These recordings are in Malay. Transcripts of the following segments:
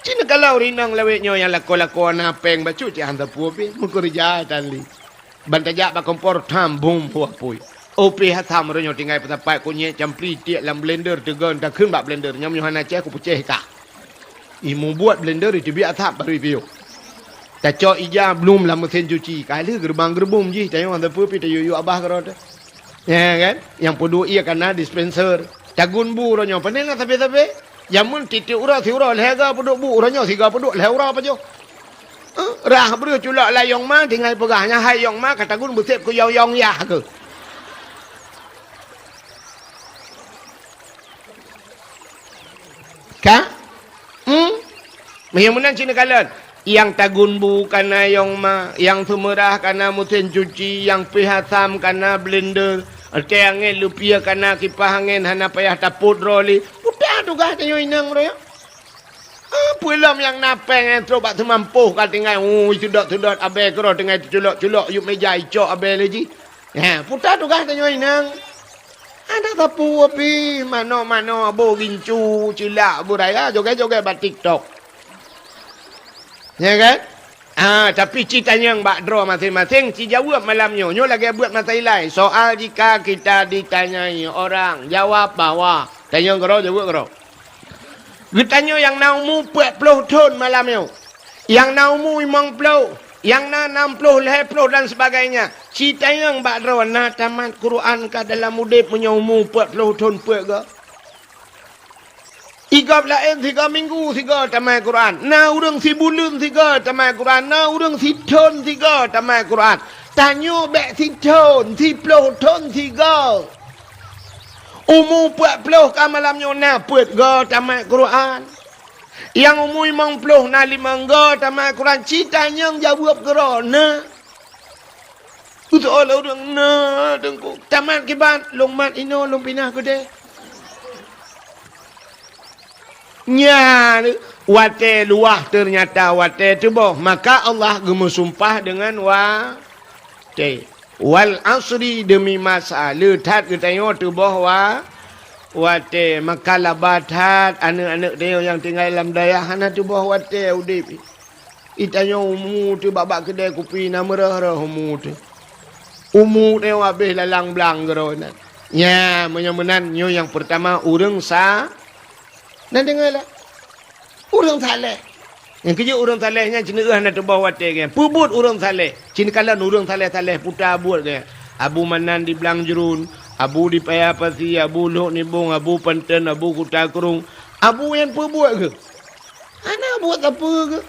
Cina kalau rinang lawetnya yang lako-lako napeng bacu cik hantar puapi. Mukurja tanli. Bantajak bakompor tambung puapui. Opi hatam ronyo tinggal petapai kunyek campli tiak dalam blender tegon tak kun bak blender nyam Yohana cek aku pecah ka. Imu buat blender itu biar atap baru review. Tak cok ija belum lah mesin cuci. Kali gerbang gerbum je tayong hantar puapi tayu abah kerot. Ya kan? Yang podo ia kena dispenser. Tagun bu ronyo panen lah tapi. Jamun titik urang si urang lega peduk bu urangnya siga peduk leh urang apa jo. Rah bru culak layong ma tinggal pegahnya hai yong ma kata gun busep ku yong ya ke. Ka? Menan Cina kalan. Yang tagun bu kana yong ma, yang sumerah kana mesin cuci, yang pihatam kana blender. Ate angin lupia kana kipas angin hana payah taput roli. Putar tu kah tanya inang bro ya. Pulam yang napeng yang terus bak semampuh kal tinggal. Sedot abe kero tinggal culok yuk meja icok abe lagi. Ya, putar tu kah tanya inang. Ada tapu api mano abo gincu cilak buraya joget-joget bat TikTok. Ya kan? Tapi ceritanya yang bak draw masing-masing, si jawab malamnya. Nyo lagi buat masalah. Soal jika kita ditanyai orang, jawab bahwa. Tanya kero, jawab kero. Ditanya yang naumu 40 tahun malamnya. Yang naumu 50. Yang na 60, 50 dan sebagainya. Ceritanya yang bak draw, na tamat Quran ka dalam udip punya umur 40 tahun puak ke? 3 lain 3 minggu 3 tamai Quran. Na urang si bulan 3 tamai Quran. Na urang si tahun 3 tamai Quran. Tanya bek si tahun, si 10 tahun 3. Umur 40 ka malamnya na puat ga tamai Quran. Yang umur 50 na 5 ga tamai Quran. Citanya yang jawab kerana. Betul orang na dengku. Tamat kibat long mat ino long pinah ko deh. Nya wate luah ternyata wate tu boh maka Allah gemusumpah dengan wate wal asri demi masa letat katanya tu boh wate maka labatat anak-anak dia yang tinggal dalam dayah hana tu boh wate udip itanya umu tu babak kedai kopi nama rah umu tu umu dia habis lalang belang gerona nya menyemenan nyo yang pertama urang sa. Dan dengarlah. Urang saleh. Yang kerja urang salehnya cina nak tebah wate kan. Pubut urang saleh. Cina kalan urang saleh putar buat kan. Abu Manan di Belang Jerun, Abu di Payapasi, Abu Lok Nibung, Abu Panten, Abu Kuta Kerung. Abu yang buat ke? Anak buat apa ke?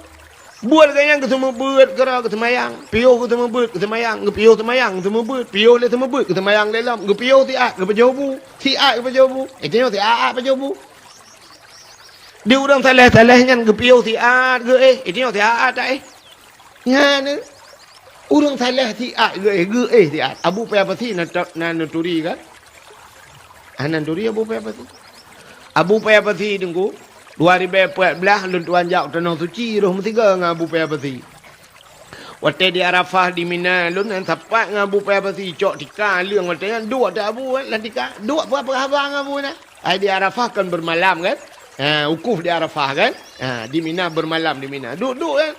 Buat kan yang ke semua buat kera ke semayang. Piuh ke semua buat ke semayang. Ke piuh semayang semua buat. Piuh le semua buat ke semayang dalam. Ke piuh tiak ke pejobu. Tiak ke pejobu. Tengok tiak pejobu. Dia orang saleh-salehnya kepiau tiat ke tengok tiat tak ya ni orang saleh tiat ke tiat Abu Payapasi na nuturi kan nuturi Abu Payapasi Abu Payapasi tunggu 2014 lun tuan jak tanah suci roh metiga dengan Abu Payapasi waktu di Arafah di Mina lun yang tepat dengan Abu Payapasi cok tika leung waktu dua tak Abu lah tika dua apa abang Abu nah di Arafah kan bermalam kan. Ukuf di Arafah kan. Di Mina bermalam di Mina. Duduk kan.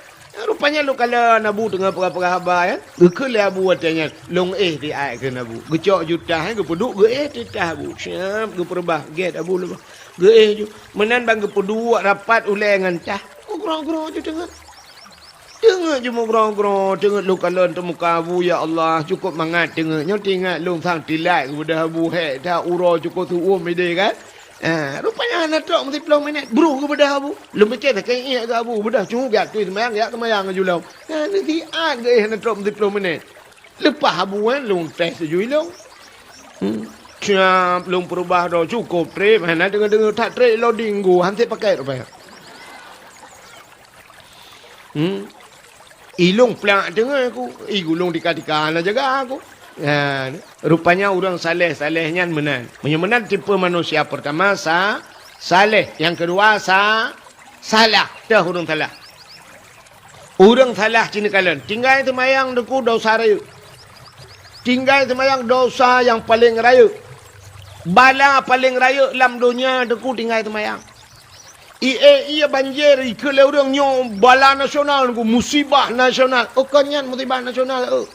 Rupanya lu kalau Nabu tengah perah-perah habar kan. Gekele Abu katanya. Long di air ke Nabu. Gecok jutah kan. Gepuduk titah Abu. Syam. Geperbah. Get Abu lepas. Ju. Menan bang gepuduk rapat ulai dengan tah. Gerang-gerang je tengah. Tengah je mau gerang-gerang. Tengah lu kalau untuk muka Abu. Ya Allah. Cukup mangat tengah. Nyo tinggal lu sang tilai kepada Abu. Hek dah urau cukup tuum ide kan. Rupanya anak tok mesti 10 minit. Bro kepada Abu. Lu macam tak ingat ke Abu. Bedah cuma biar tu semayang ke julau. Nanti ada anak tok mesti 10 minit. Lepas Abu kan lu tes sejui lu. Siap lu perubah dah cukup trip. Hana dengar-dengar tak trip loading go. Hantar pakai rupanya. Ilung pelak dengar aku. Gulung dika-dika nak jaga aku. Rupanya orang saleh-salehnya menan. Menan tipe manusia pertama saleh, yang kedua salah. Dah orang salah. Orang salah cina kalian. Tinggal semayang deku dosa raya. Tinggal semayang dosa yang paling raya. Bala paling raya dalam dunia deku tinggal semayang. Ia banjir ke orang nyo bala nasional ku musibah nasional. Oh kanyan musibah nasional.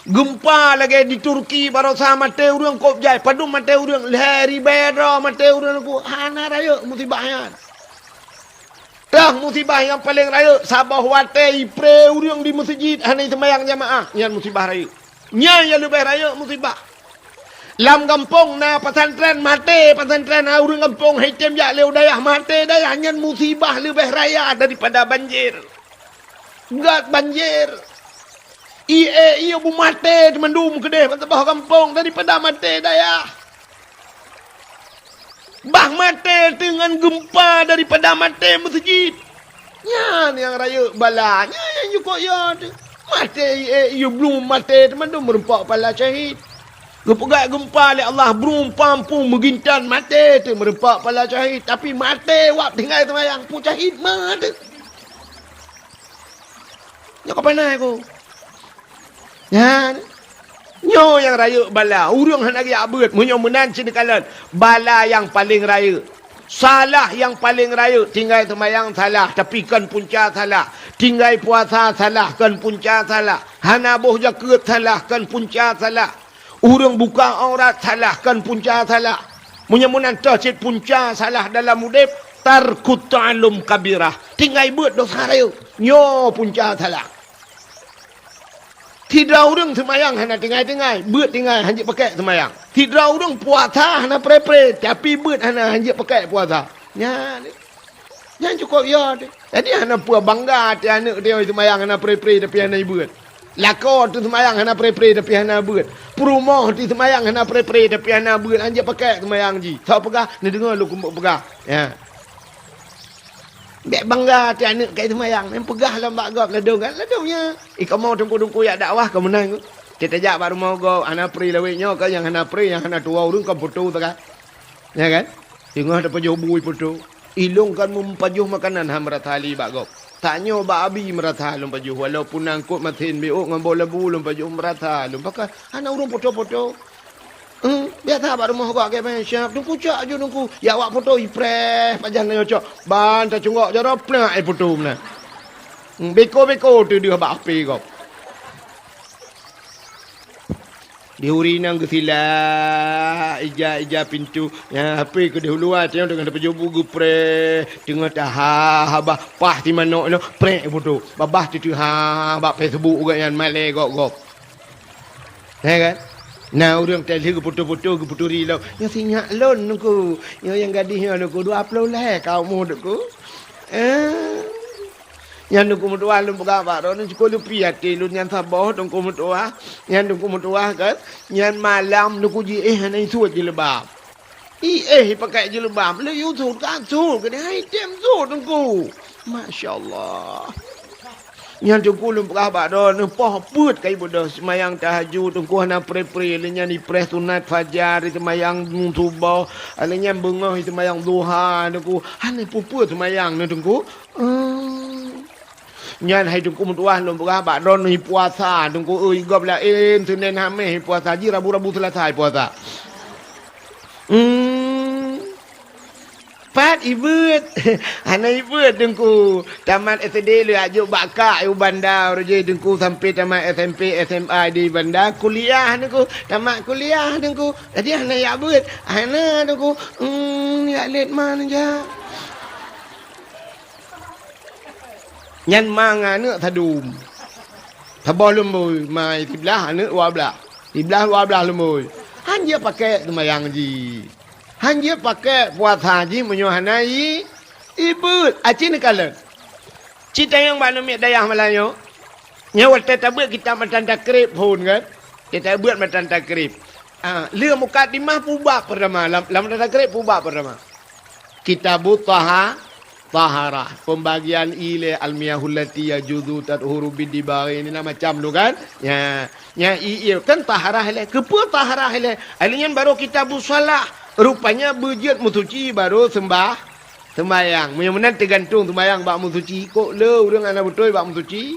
Gempa lagi di Turki baru sama mate orang kop jai. Padu mate orang lehari beda mate orang ku hana raya musibahnya. Dah musibah yang paling raya Sabah wate ipre orang di masjid hana sembahyang jamaah. Nyan musibah raya. Nyan yang lebih raya musibah. Lam kampung na pesantren mate pesantren orang kampung hitam jak leu dayah mate dayah nyan musibah lebih raya daripada banjir. Gat banjir. Ia bu mate mendum kedeh pasal kampung daripada mate dayah. Bah mate dengan gempa daripada mate masjid. Nyan yang raya balanya yang juga ya. Mate ia belum mate mendum merempak pala syahid. Gepegak gempa oleh Allah belum pampu megintan mate tu merempak pala syahid. Tapi mate wak tinggal semayang pun syahid mate. Ya kau pandai aku. Ya, nyo yang raya bala. Urang hendak ya abad. Munyo menan cinikalan. Bala yang paling raya. Salah yang paling raya. Tinggal semayang salah. Tapi kan punca salah. Tinggal puasa salah. Kan punca salah. Hana boh jaket salah. Kan punca salah. Urang buka aurat salah. Kan punca salah. Munyo menan tercit punca salah dalam udip. Tarkut ta'alum kabirah. Tinggal buat dosa raya. Nyo punca salah. Tidak orang semayang hana tinggal-tinggal. Buat tinggal hanjit pakai semayang. Tidak orang puasa hana pre-pre. Tapi buat hana hanjit pakai puasa. Ya, yang cukup ya. Jadi hana puas bangga hati anak dia semayang hana pre-pre tapi hana buat. Lakor tu semayang hana pre-pre tapi hana buat. Perumah tu semayang hana pre-pre tapi hana buat. Hanjit pakai semayang ji. Tak pegah. Ni dengar lu kumpul pegah. Ya. Biar bangga hati anak kat semayang. Yang pegah lah mbak gop ladung kan. Ladungnya. Kau mau tunggu-tunggu ya dakwah kau menang. Kita jak baru mau gop. Anak pri lawiknya kan yang anak pri. Yang anak tua orang kau putu tu kan. Ya kan. Tengah ada pajuh bui putu. Ilung kan mempajuh makanan ham ratali mbak gop. Tanya mbak abi merata lum pajuh. Walaupun angkut matin biuk ngambol lebu lum pajuh merata lum. Pakai anak orang putu-putu. Biasa baru mau gak kayak siap. Tunggu cak je tunggu. Ya awak foto ipres pajan nak cak. Ban tak cungok jara pernah ai foto mana. Beko-beko tu dia bak api kau. Diuri nang gesila ija pintu. Ya api ke dahuluan tengok dengan dapat jobu gupre. Tengok dah habah pah di mana no prek foto. Babah tu bak Facebook juga yang malai gok. Ya kan? Nah, orang tadi ke foto-foto ke foto rilau. Yang sinyak lon nuku. Yang gadisnya nuku. Dua upload lah kau mu nuku. Yang nuku mutua lun pegawai. Orang sekolah piati lun yang sabah nuku mutua. Yang nuku mutua kan. Yang malam nuku ji hanai suat jilbab. Pakai jilbab. Le you suat kan suat. Kena item suat nuku. Masya Allah. Yang tunggu lum pegawai don. Poh put kai bodoh. Semayang tahajud. Tunggu hana pre-pre. Alanya ni press sunat fajar. Semayang subuh. Alanya bengah. Semayang duha. Tunggu. Hana puput semayang. Tunggu. Nyan hai tunggu mutuah lum pegawai don. Puasa. Tunggu. Igop lah. Senin hamil. Puasa. Ji rabu-rabu selesai puasa. Pat ibut. Hana ibut dengku. Tamat SD lu ajuk bakak u bandar je dengku sampai tamat SMP SMA di bandar kuliah dengku. Tamat kuliah dengku. Jadi hana ya ibut. Hana dengku. Ya let mana ja. Nyan mang anak tadum. Tabah lemboi mai tiblah anak wablah. Tiblah wablah lemboi. Hanya pakai semayang ji. Hanya pakai buat haji menyuhanai ibu acin kalan. Cita yang mana mek dayah Melayu. Nyawa tetabut kita macam takrib pun kan. Kita buat macam takrib. Lia mukadimah pubak pertama. Lam takrib pubak pertama. Kitabut taharah. Pembagian ile almiyahul lati yajudu tadhuru bidibari. Ini macam tu kan. Ya kan taharah le. Kepa taharah le. Alian baru kitabut salah. Rupanya bujut musuci baru sembayang. Mudah-mudahan tergantung sembayang bak musuci. Kok le orang anak betul bak musuci.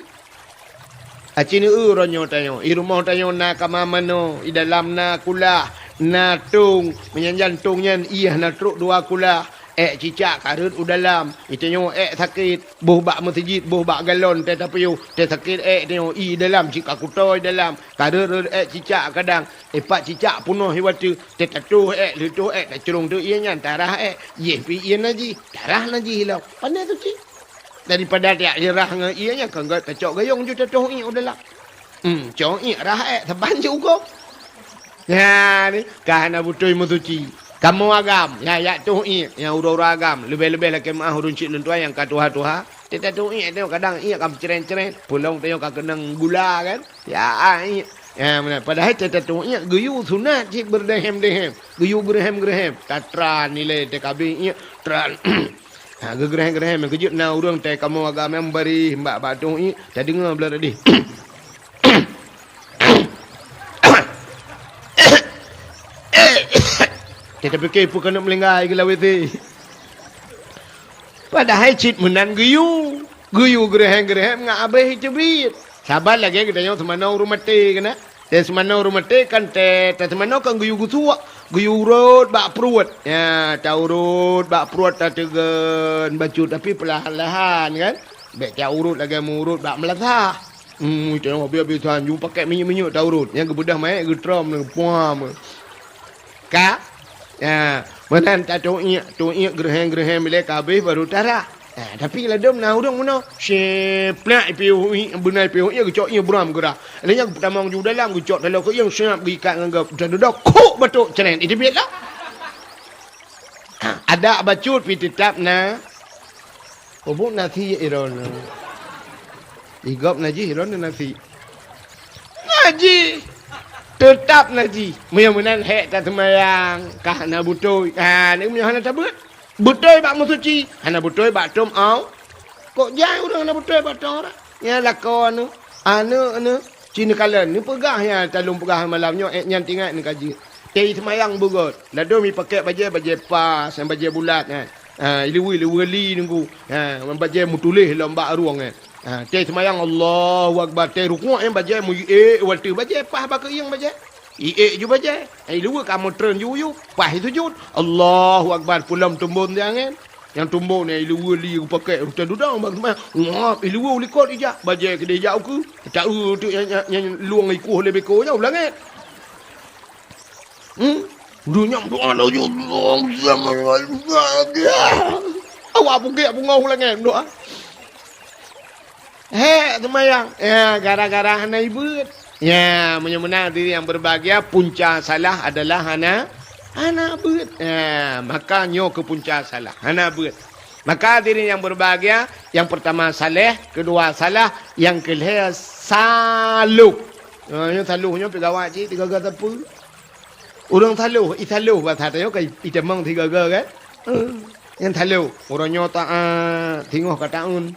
Acini ronyo tanyo. I rumah tanyo na kamamano. I dalam na kula. Na tung. Menyanjan tungnya iya na truk dua kula. cicak karut dalam. Tengok sakit. Buh bak masjid, buh bak galon, teh tapiu. Teh sakit tengok dalam. Cik kutoi dalam. Karut cicak kadang. Pak cicak punuh hiwatu. Teh tatuh lutuh tak curung tu ianya. Tarah Ye pi ian lagi. Tarah lagi hilau. Pandai tu cik. Daripada tiak jerah dengan ianya. Kan kacok gayung je tatuh dalam. Cong rah teban juga. Ya ni. Kahana butoi musuci. Kamu agam, ya tu yang ura-ura agam, lebih-lebih lagi mah urun cik lentua yang katuha-tuha. Kita tu tengok kadang kam ceren-ceren, pulang tengok kenang gula kan. Ya mana padahal kita tu guyu sunat cik berdehem-dehem, guyu gerhem-gerhem, tatran nilai TKB tran. Gerhem-gerhem kejut na urang teh kamu agam yang beri mbak batu tadi dengar belah tadi. Kita fikir pun kena melenggai ke lawet ni. Padahal cik menan geyu. Geyu gerhem-gerhem ngak abih cebit. Sabar lagi kita tengok semana rumah teh kena. Teh semana rumah teh kan teh semana kan geyu gusuak. Geyu urut bak perut. Ya, tahu urut bak perut tak tegen baju tapi perlahan-lahan kan. Baik tak urut lagi urut bak melatah. Tengok biar-biar jumpa pakai minyak-minyak tahu urut. Yang kebedah mai getram puam. Kak ya, menan tak tu gerhem-gerhem bila kabeh baru tarah. Tapi kalau dom nah udang mana? Sheplak piu benai piu ia gecok ia buram gerah. Lainnya pertama ju dalam gecok dalam ko yang siap gikat nganggap dan dah kok betul ceren. Itu biarlah. Ada bacut pi tetap na. Obok nasi iron. Igop naji iron nasi. Naji tetap naji menan hek tak semayang kah na butoi ni punya hana tabut butoi bak musuci hana butoi bak tom au kok jai urang na butoi bak tor ya lakon anu cina kalan ni pegah ya talung pegah malamnya nyan tingat ni kaji tei semayang bugot lado mi pakai baju pas yang baju bulat kan ilu-ilu nunggu baju mutulih lomba ruang kan. Teh semayang Allahu Akbar teh rukuk yang baca mu waktu baca pah bak yang baca ju baca luar kamu tren yu pah itu jud Allahu Akbar pulam tumbun jangan yang tumbun ni luar li pakai hutan dudang bak semua ngap luar likot ija baca ke dia jauh ke tak tu yang luang ikuh lebih ko jauh langat dunia doa lo yo zaman awak pun ngau langat doa. Semayang. Ya, gara-gara hana ibut. Ya, menyemena diri yang berbahagia, punca salah adalah hana ibut. Ya, maka nyo ke punca salah. Hana ibut. Maka diri yang berbahagia, yang pertama saleh, kedua salah, yang kelima saluh. Yang saluhnya pegawai cik, 3 kata apa? Orang saluh, isaluh bahasa tayo kay itemang 3 kan? Yang saluh, orangnya tak tengok kataun.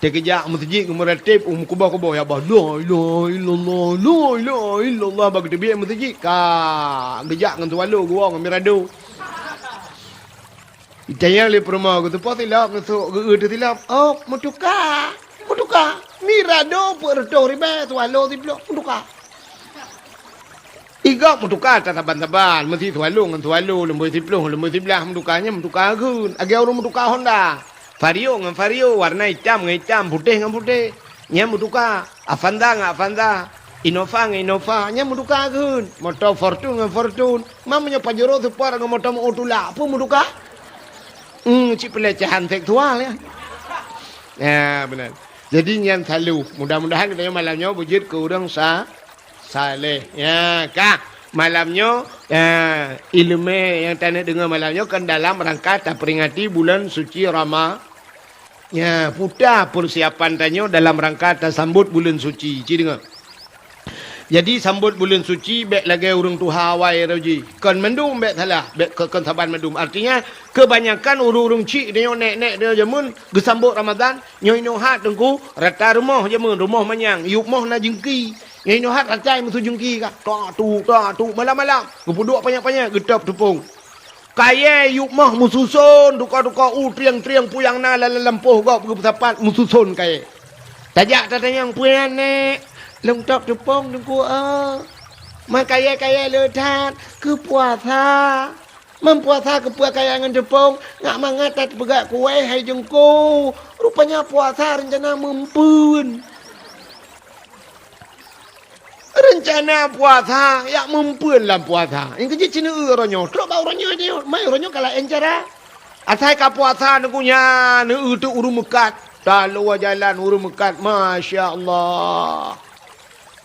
Kejak masjid meratib kubah-kubah ya bah la ilaha illallah bagi tebi masjid ka kejak dengan tualu gua dengan mirado itanya le perma gitu pas tilap ngesuk geu tilap mutuka mirado perto riba tualu tiblok mutuka iga mutuka taban-taban mesti tualu dengan tualu lembu tibelah mutukanya mutuka gun agi orang mutuka Honda Vario dengan Vario, warna hitam dengan hitam, putih dengan putih. Nya mutuka, Avanza dengan Avanza, Innova dengan Innova, nya mutuka kan. Motor Fortune dengan Fortune. Mamanya Pajero separ dengan motor Otula, apa mutuka? Cik pelecehan seksual ya. Ya benar. Jadi yang selalu, mudah-mudahan kita malamnya wujud ke orang saleh. Ya kah? Malamnya ilmu yang tanah dengar malamnya kan dalam rangka tak peringati bulan suci Ramadan. Ya, putar persiapan tanya dalam rangka tak sambut bulan suci. Cik dengar. Jadi sambut bulan suci baik lagi urang tu Hawaii roji. Kan mendum baik salah, baik kan saban mendum. Artinya kebanyakan urang cik dia nek-nek dia jamun gesambut Ramadan, nyoy hat tengku rata rumah jamun rumah manyang, yuk moh na jengki. Yang ini hat rancai musuh jengki kah? Tak tu malam-malam. Kepuduk banyak-banyak getap tepung. Kaya yuk mah mususun duka-duka triang-triang puyang na lampuh gop ke pesapat mususun kaya. Tajak tatanya yang puyan nek. Lengkap tepung tengku Makaya-kaya ledat ke puasa. Mempuasa ke kayangan Jepang, ngak mangatat pegak kue hai jengko. Rupanya puasa rencana mempun. Rencana puasa, ya mempun lah puasa. Yang kecil cina ronyo, terus bau ronyo dia, mai ronyo kalau encara. Asai ka puasa nukunya, tu urung mekat. Tak luar jalan urung mekat, Masya Allah.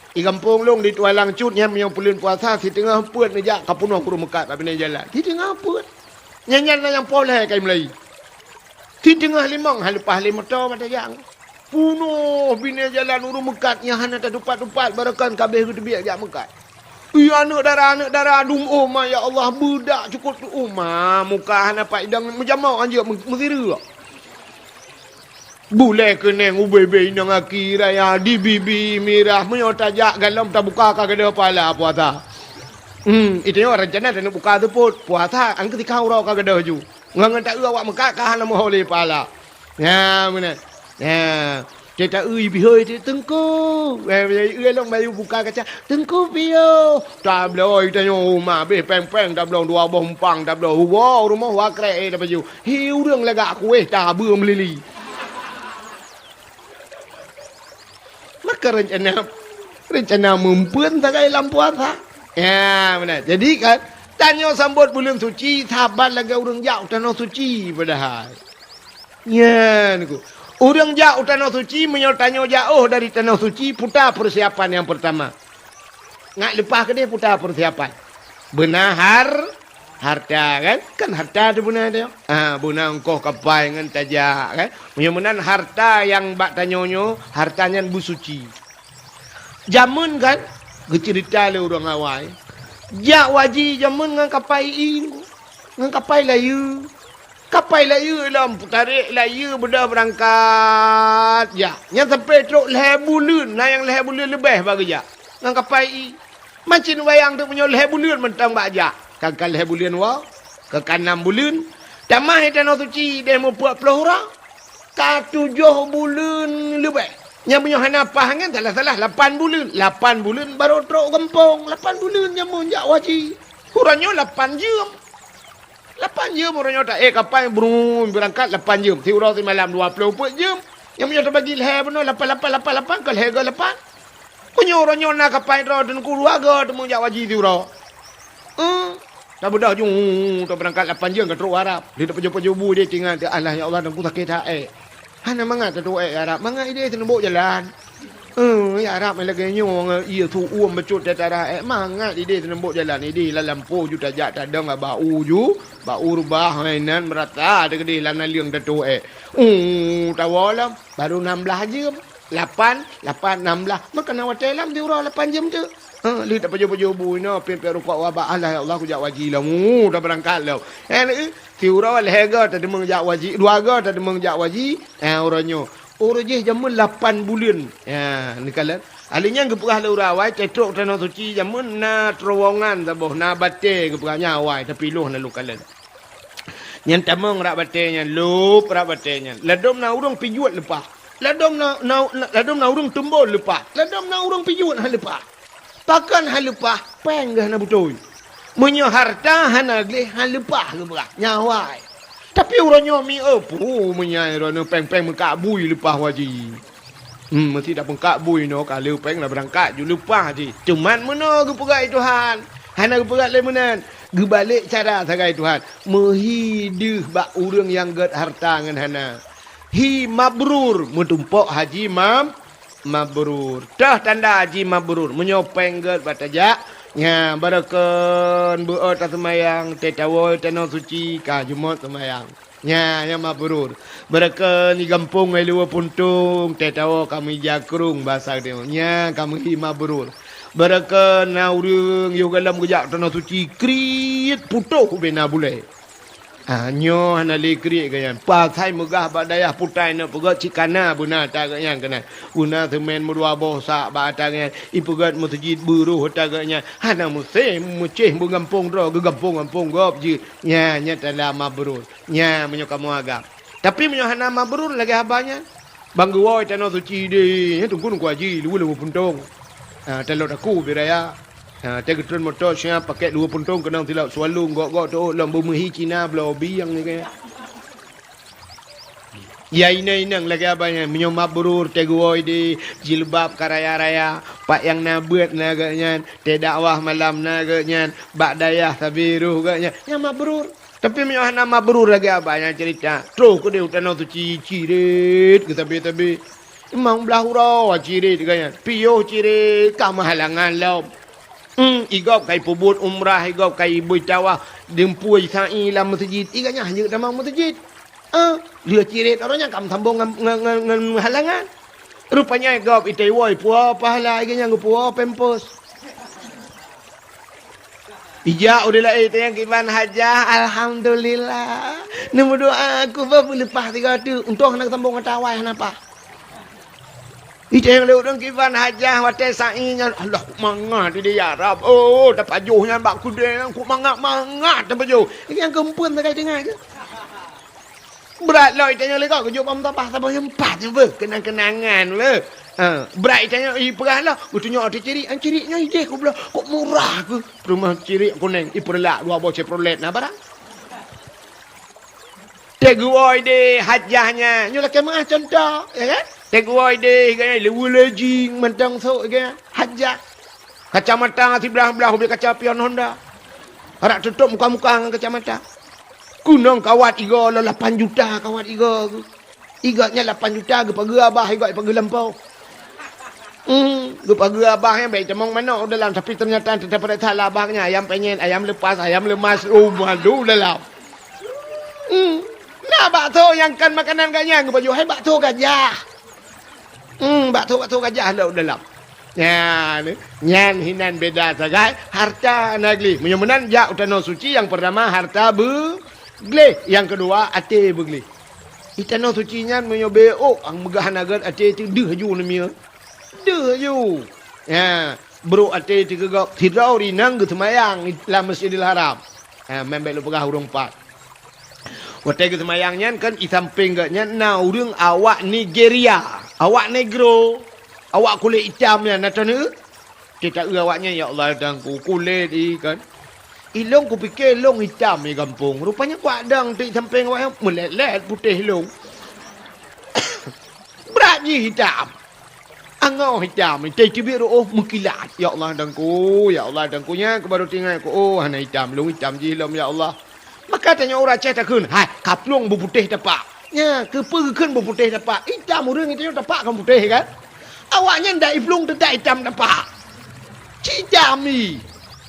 Di kampung long di tualang cut nyam yang pulun puasa si tengah puat ni jak kapuno urung mekat apa ni jalan. Di tengah puat. Nyanyan yang poleh kai Melayu. Di tengah limang halepah lima tau mata yang. Puno bina jalan urung mekat yang hana tak dupat-dupat barakan kabeh ke biak jak mekat. Anak darah dum umma ya Allah budak cukup tu umma muka hana pak idang menjamau anja mesira. Boleh kena ubebe nang akira ya di bibi mirah menyo tajak galam tak buka ka gede pala puasa. Itu yo rencana nak buka tu pun puasa an ketika urau ka gede ju. Ngang tak awak mekak ka hana mohole pala. Ya mana. Ya Cita bi hơi thì tengku. Long bayu buka kaca. Tengku bio. Tabloi tanyo ma be peng-peng tablong dua bompang tablo. Wow rumah wa kre da baju. Hiu rương laga kuih ta bươm lili. Maka rencana mempun tak kaya lampu puasa. Ya benar. Jadi kan tanyo sambut bulan suci sahabat lagi urang jauh tanah suci padahal. Ya niku. Urang jauh tanah suci menyertanya jauh dari tanah suci putar persiapan yang pertama. Ngak lepas ke dia putar persiapan. Benar harta kan? Kan harta tu benar dia. Benar engkau kapai dengan tajak kan? Menyamanan harta yang bak tanyonyo hartanya bu suci. Jamun kan? Cerita le orang awal. Jak waji jamun ngan kapai ing. Ngan kapai layu. Kapai layu dalam tarik layu bedah berangkat. Ya, yang sampai truk leher bulan, nah yang leher bulan lebih bagi ya. Nang kapai macam wayang tu punya leher bulan mentang bak ja. Kakak leher bulan wa, kakak 6 bulan. Tamah tanah suci dia mau buat pelahura. Ka 7 bulan lebih. Yang punya hanapah kan salah 8 bulan. 8 bulan baru truk gempong. 8 bulan yang mau jak waji. Kurangnya 8 jam. 8 jam orangnya tak kapan berangkat 8 jam. Si urang si malam 24 jam. Yang punya terbagi leher benar 88 ke leher 8. Punya orangnya nak kapan ro dan keluarga temu jak waji si urang. Tak bedah jung tak berangkat 8 jam ke truk Arab. Dia tak peju-peju dia tinggal dia Allah ya Allah dan ku sakit hak. Hana mangat tu Arab. Mangat dia tenebok jalan. Ya Arab lagi nyong ia tu becut darah mangat ide tenembok jalan ide la lampu ju tajak tadang bau ju bau rubah mainan merata ada gede lana liang datu tawalam baru 16 jam 8 16 maka na watelam di ura 8 jam tu li tak peju-peju bu no pempe rupa wa ba Allah ya Allah ku jak waji lah dah berangkat lah si ura lehega tak demeng jak waji dua ga tak demeng jak waji oranyo Urujih jamun 8 bulan. Ya, ni kala. Alinya geperah le urawai cetrok tanah suci jamun na terowongan taboh na bate geperah nyawai tapi luh na lu kala. Yang tamong rak batenya lup rak batenya. Ladom na urang pijuat lepas. Ladom na urang tumbol lepas. Ladom na urang pijuat hal lepas. Pakan hal lepas penggah na butoi. Menyo harta hana gleh hal lepas geperah nyawai. Tapi orangnya mi apa menyai orang peng-peng mengkak bui lepas waji. Mesti dah pengkak bui no kalau peng lah berangkat ju lepas je. Cuman mana ge perai Tuhan. Hana ge perai le menan. Ge balik cara sagai Tuhan. Mehidih bak urang yang get harta ngan hana. Hi mabrur mentumpuk haji mabrur. Dah tanda haji mabrur menyopeng get batajak. Ya, barakan buat semayang, tetawoi tanah suci ka Jumat semayang. Ya, yang mabrur. Barakan di kampung ai luar puntung, tetawo kami jakrung bahasa dia. Ya, kami mabrur. Barakan na urang yo galam gejak tanah suci kriit putuh bena boleh. Nyo hana lekri gayan. Pakai megah badayah putai na pegat cikana buna taganya kena. Buna semen mudua bosak ba taganya. Ipegat masjid buruh taganya. Hana musim mucih bungampung ro gampung gop ji. Nya tala mabrur. Nya menyo kamu agak. Tapi menyo hana mabrur lagi abanya. Bangguoi tanah suci di. Tunggu haji lu puntung. Telot aku biraya. Dia ketun motor siap pakai 2 puntung kena tilak sualu gok-gok tu lambu mehi Cina belau biang ni kan. Ya ini lagi abangnya menyom mabrur teguoi di jilbab karaya-raya pak yang nabut naganya te dakwah malam naganya bak dayah tabiruh ganya ya mabrur tapi menyom mabrur lagi abangnya cerita terus ku dia utanau tu cirit ke tabi memang belah hurau cirit ganya piyo cirit kam halangan laum igop kai pubut umrah igop kai ibu tawah dempui sa'i lam masjid iganya hanya damang masjid dia cirit orangnya kam sambung ngan halangan rupanya igop itai woi puah pahala iganya ngupuah pempos ija udah itu yang kiban hajah alhamdulillah nemu doa aku boleh lepas 300 untuk nak sambung ngatawai kenapa ija yang lewat kiban hajah wate sa'inya Allah mangat di Arab dapat juhnya bak kuda aku mangat dapat juh yang kempun tak dengar ke berat lah itanya leka ke jumpa tapah sabah yang 4 je ber kenang-kenangan le berat itanya perah lah betulnya ada ciriknya ide aku bilang kok murah ke rumah cirik kuning iperlak 2 bocah prolet nah barang teguoi de hajahnya nyolah kemah contoh ya kan teguoi de gaya lewu lejing mentang so gaya hajah kacamata sebelah-belah beli kaca pion Honda harap tutup muka-muka dengan kacamata kunong kawat iga lah 8 juta kawat iga iganya 8 juta ke pagi abah iga pagi lampau ke pagi abahnya baik temong mana dalam tapi ternyata terdapat salah abahnya ayam penyen ayam lepas ayam lemas waduh dalam nah bakso yang kan makanan ganya ke baju hai bakso gajah bakso gajah lah dalam nyan hinan beda sagai harta nagli menyemenan ja utano suci yang pertama harta gle yang kedua ate begle itano suci nyan menyobe ang megah nagar ate tu deh ju namia deh ju ya bro ate tu gak tirau rinang ke semayang dalam Masjidil Haram membe lu pegah urang 4 wate ke semayang nyan kan i samping gak nyan na urang awak Nigeria awak negro awak kulit hitam nyan natane kita awaknya ya Allah dangku kulit di kan ilong ku fikir long hitam ni kampung. Rupanya ku adang di samping awak melet-let putih long. Beratnya hitam. Angau hitam. Tadi biru mengkilat. Ya Allah dangku. Ya Allah dangkunya aku baru tinggal aku. Hana hitam. Long hitam je hilam ya Allah. Maka tanya orang cek takun. Hai kaplong berputih tapak. Ya keperken berputih tapak. Hitam orang itu tapak kan putih kan. Awaknya ndak iflong tak hitam tapak. Hitam ni.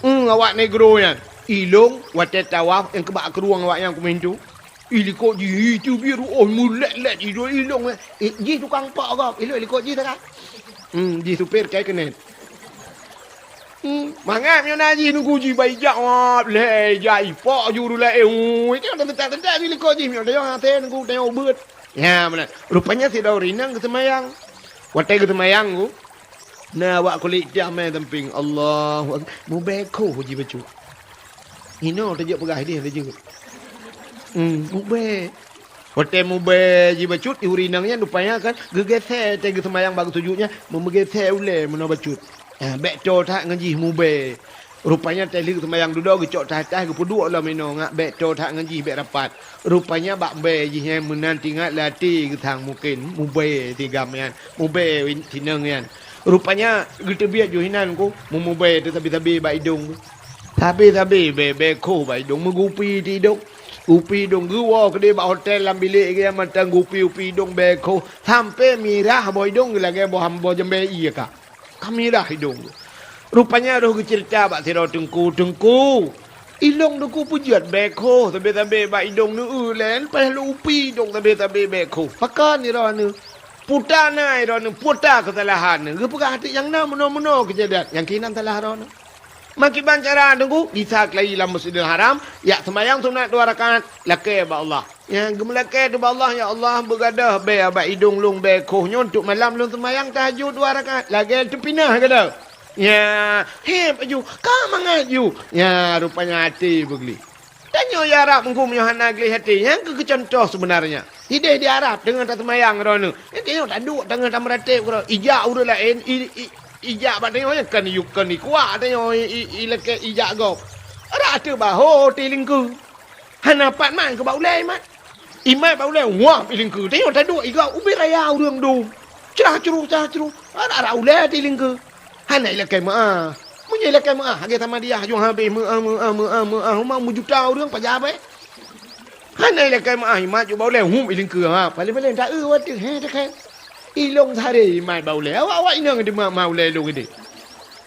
Awak negro yang ilong wate tawaf yang kebak ke ruang awak yang aku main tu iliko ji tu biru mulet-let ilong ji tukang pak kau iliko ji tak ji supir kayak kena mangat nyo naji nunggu ji bai jak le jai pak juru la itu tentak iliko ji myo tayong ate nunggu tayong beut ya mana rupanya si dau rinang ke semayang wate ke semayang ku nah awak kulit jamai temping Allah mu beko ji bacu ino tajak pegah dia juga mube hotel mube ji bacut urinangnya rupanya kan gegese tege semayang bagus tujuhnya memegese ule mena bacut bek to tak ngaji mube rupanya teli semayang duduk gecok tatah ke puduk lah meno ngak bek to tak ngaji bek rapat rupanya bak be ji he menan tinggal lati ke tang mungkin mube tigamian mube tinangian rupanya gitu biar juhinan ku mube tapi bak hidung tapi beko bai dong mengupi di dong upi dong gua ke dia hotel lam bilik ke matang upi dong beko sampai mirah boy dong lagi bo hambo jembe iya ka kamirah dong rupanya roh cerita bak siro tengku ilong dengku pujiat beko tapi bai dong nu len pas upi dong tapi beko pakan ni roh nu puta nai roh nu puta kesalahan nu gepegah hati yang na meno kejadian yang kinan salah roh nu makiban cara tunggu disak lagi dalam Masjidil Haram ya semayang sunat 2 rakaat laki ba Allah yang gemelake tu ba Allah ya Allah bergadah be abak hidung lung be kohnya untuk malam lung semayang tahajud 2 rakaat lagi terpinah kata ya he baju ka mangaju ya rupanya hati begli tanya ya Arab engkau Yohana gli hati yang ke contoh sebenarnya hidup di Arab dengan tak semayang rono dia tak duduk dengan tak meratib ijak udah lain ijak bat tengok kan yukan ni kuat tengok ilake ijak go. Ada tu baho tilingku. Hanapat man ke baulai mat. Imat baulai wah tilingku. Tengok tadu iga ubi raya urang du. Cerah ceru. Ada ulai tilingku. Hanai ilake ma. Munye ilake ma. Hage sama dia jung habis mau juta urang pajak bae. Hanai ilake ma imat ju baulai hum ilingku ha. Paling tak wat he tak kan. Ilong sare imat baulai. Awak ina ngade ma ulai lu gede.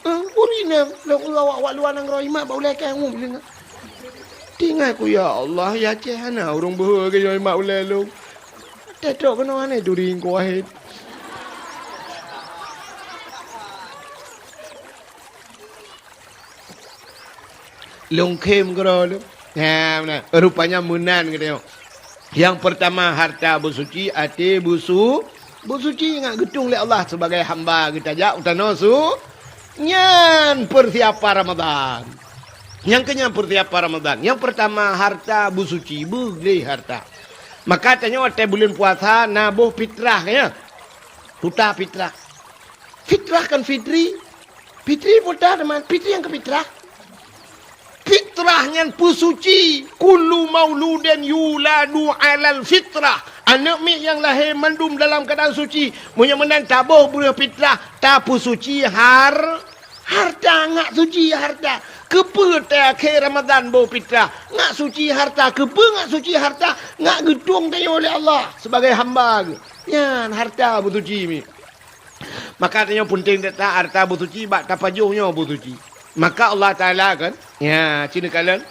Urina long awak luar nang roi mak baulai kan hum iling. Tinggal ku ya Allah ya cehana urang beuh ke yo mak ulai lu. Tetok kena ane during ku ahit. Long kem kero lu. Nah, rupanya munan ke tengok. Yang pertama harta bersuci, hati bersuci ingat gedung oleh Allah sebagai hamba kita jak utano su. Nyan persiapan Ramadan. Yang kenyang persiapan Ramadan. Yang pertama harta bersuci, beli harta. Maka tanya waktu bulan puasa nabuh fitrah kaya. Huta fitrah. Fitrah kan fitri. Fitri putar teman, fitri yang ke fitrah. Fitrahnya bersuci. Kullu mauluden yuladu alal fitrah. Anak mi yang lahir mandum dalam keadaan suci. Punya menang tabuh bulan fitrah. Tapu suci harta ngak suci harta. Kepa tak akhir Ramadan bawa fitrah. Ngak suci harta. Kepa ngak suci harta. Ngak gedung tanya oleh Allah. Sebagai hamba. Yan harta bersuci mi. Maka tanya penting tak harta bersuci. Bak tapajuhnya bersuci. Maka Allah Ta'ala kan. Ya, cina kalian.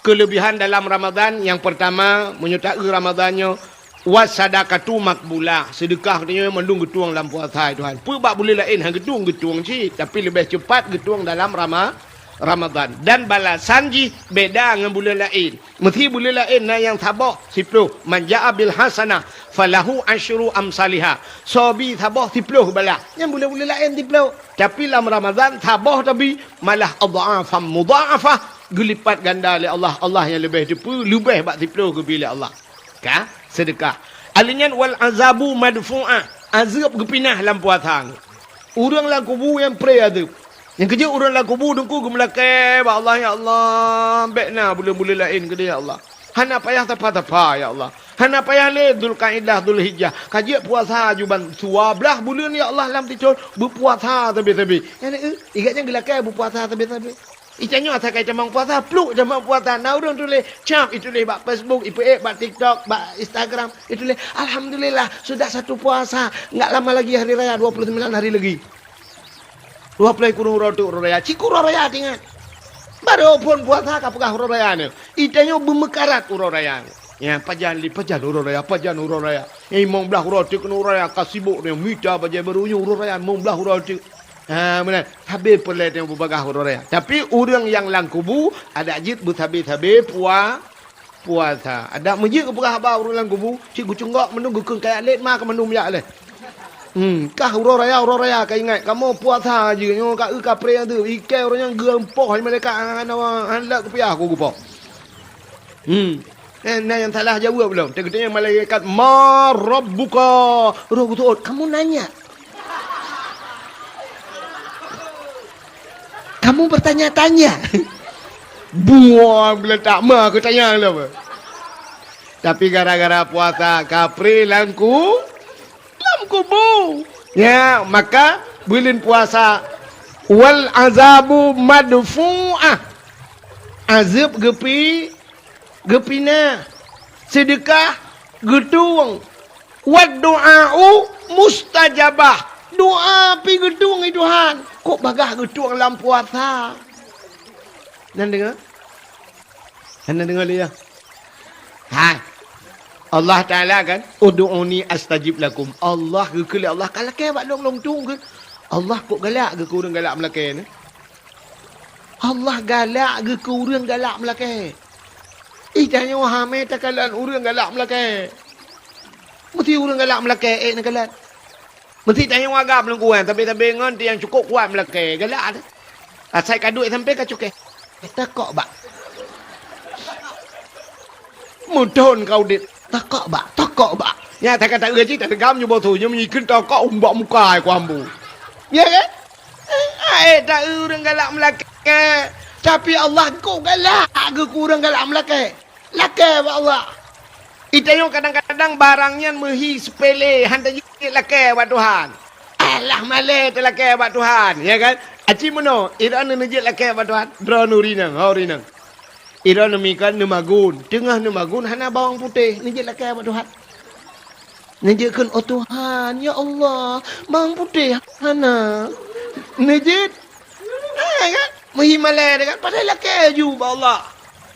Kelebihan dalam Ramadan. Yang pertama. Menyertai Ramadannya. Wasadakatu makbulah. Sedekah katanya mendung getuang dalam puasa Tuhan. Pebak boleh lain hang getuang sih. Tapi lebih cepat getuang dalam Ramadan. Dan balasan ji beda dengan bulan lain. Mesti bulan lain na yang tabah 10. Man ja'a bil hasanah falahu asyru amsalihah. Sobi tabah 10 bala. Yang bulan-bulan lain 10. Tapi dalam Ramadan tabah tapi malah adha'afam mudha'afah. Gelipat ganda oleh Allah. Allah yang lebih depu lebih bak 10 ke bila Allah. Ka? Sedekah. Alinyan wal azabu madfu'ah. Azab gepinah dalam puasa. Orang dalam kubur yang pray azab. Yang kerja orang dalam kubur dengku gemelakai. Allah ya Allah. Baiklah bulan-bulan lain ke dia ya Allah. Hana payah tapa-tapa ya Allah. Hana payah le Dzulqa'dah Dzulhijjah. Kaji puasa juban 12 bulan ya Allah dalam tidur berpuasa tabi-tabi. Yang igatnya gelakai berpuasa tabi-tabi. Icanyo asakai camang puasa, pluk camang puasa. Nah orang tulis cap, itu tulis bak Facebook, bak TikTok, bak Instagram. Itu tulis alhamdulillah sudah satu puasa. Enggak lama lagi hari raya, 29 hari lagi. 20 kurung roti raya, ciku raya tinggal. Baru pun puasa kapukah raya ni. Icanyo bemekarat raya. Ya pajan raya, pajan raya. Imong belah roti kena raya kasibuk ni mita pajan berunyu raya, mong belah roti. Benar. Habis pelet yang berbagah orang. Tapi orang yang lang kubu ada ajit bertabir-tabir puasa. Ada masjid ke berapa orang lang kubu? Cikgu cunggak menunggu keng kayak let mak menung ya le. Kah orang raya kau ingat kamu puasa aja nyo ka kapre tu ikai orang yang gempoh mereka hendak kepiah aku gempoh. Nah yang salah jawab belum? Tengok malaikat ma rabbuka. Roh tu kamu nanya. Kamu bertanya-tanya. Buah bila tak mah aku tanya lah. Tapi gara-gara puasa kapri langku bu. Ya, maka bulan puasa wal azabu madfu'ah. Azab gepina. Sedekah getuang. Wad du'a'u mustajabah. Doa pi gedung ni Tuhan. Kok bagah gedung dalam puasa? Nan dengar? Nan dengar dia. Hai. Allah Taala kan, ud'uni astajib lakum. Allah ke Allah kalau ke bak long tung ke. Allah kok galak ke kurang galak melakai ni? Allah galak ke kurang galak melakai. Tanya wahame takalan urang galak melakai. Mesti urang galak melakai nak galak. Mesti tanya warga belum kuat. Tapi ngon yang cukup kuat melakai. Galak ada. Asal kaduit sampai ke cukai. Takok bak. Mudon kau dit. Takok bak. Ya tak kata gaji tak tegam je botol. Dia menyikir takok umbak muka aku ambu. Ya kan? Tak orang galak melakar. Tapi Allah kau galak ke kurang galak melakar. Lakar buat Allah. Kita yang kadang-kadang barangnya mehi sepele. Hantar jikit lakar buat Tuhan. Alah malai terlakar buat Tuhan. Ya kan? Aci mana? Iran nejit lakar buat Tuhan. Dra nurinang. Haurinang. Iran nemikan nemagun. Tengah nemagun. Hana bawang putih. Nejit lakar buat Tuhan. Nejitkan, oh Tuhan. Ya Allah. Bawang putih. Hana. Nejit. Kan? Mehimalai kan? Padahal lakar juga Allah.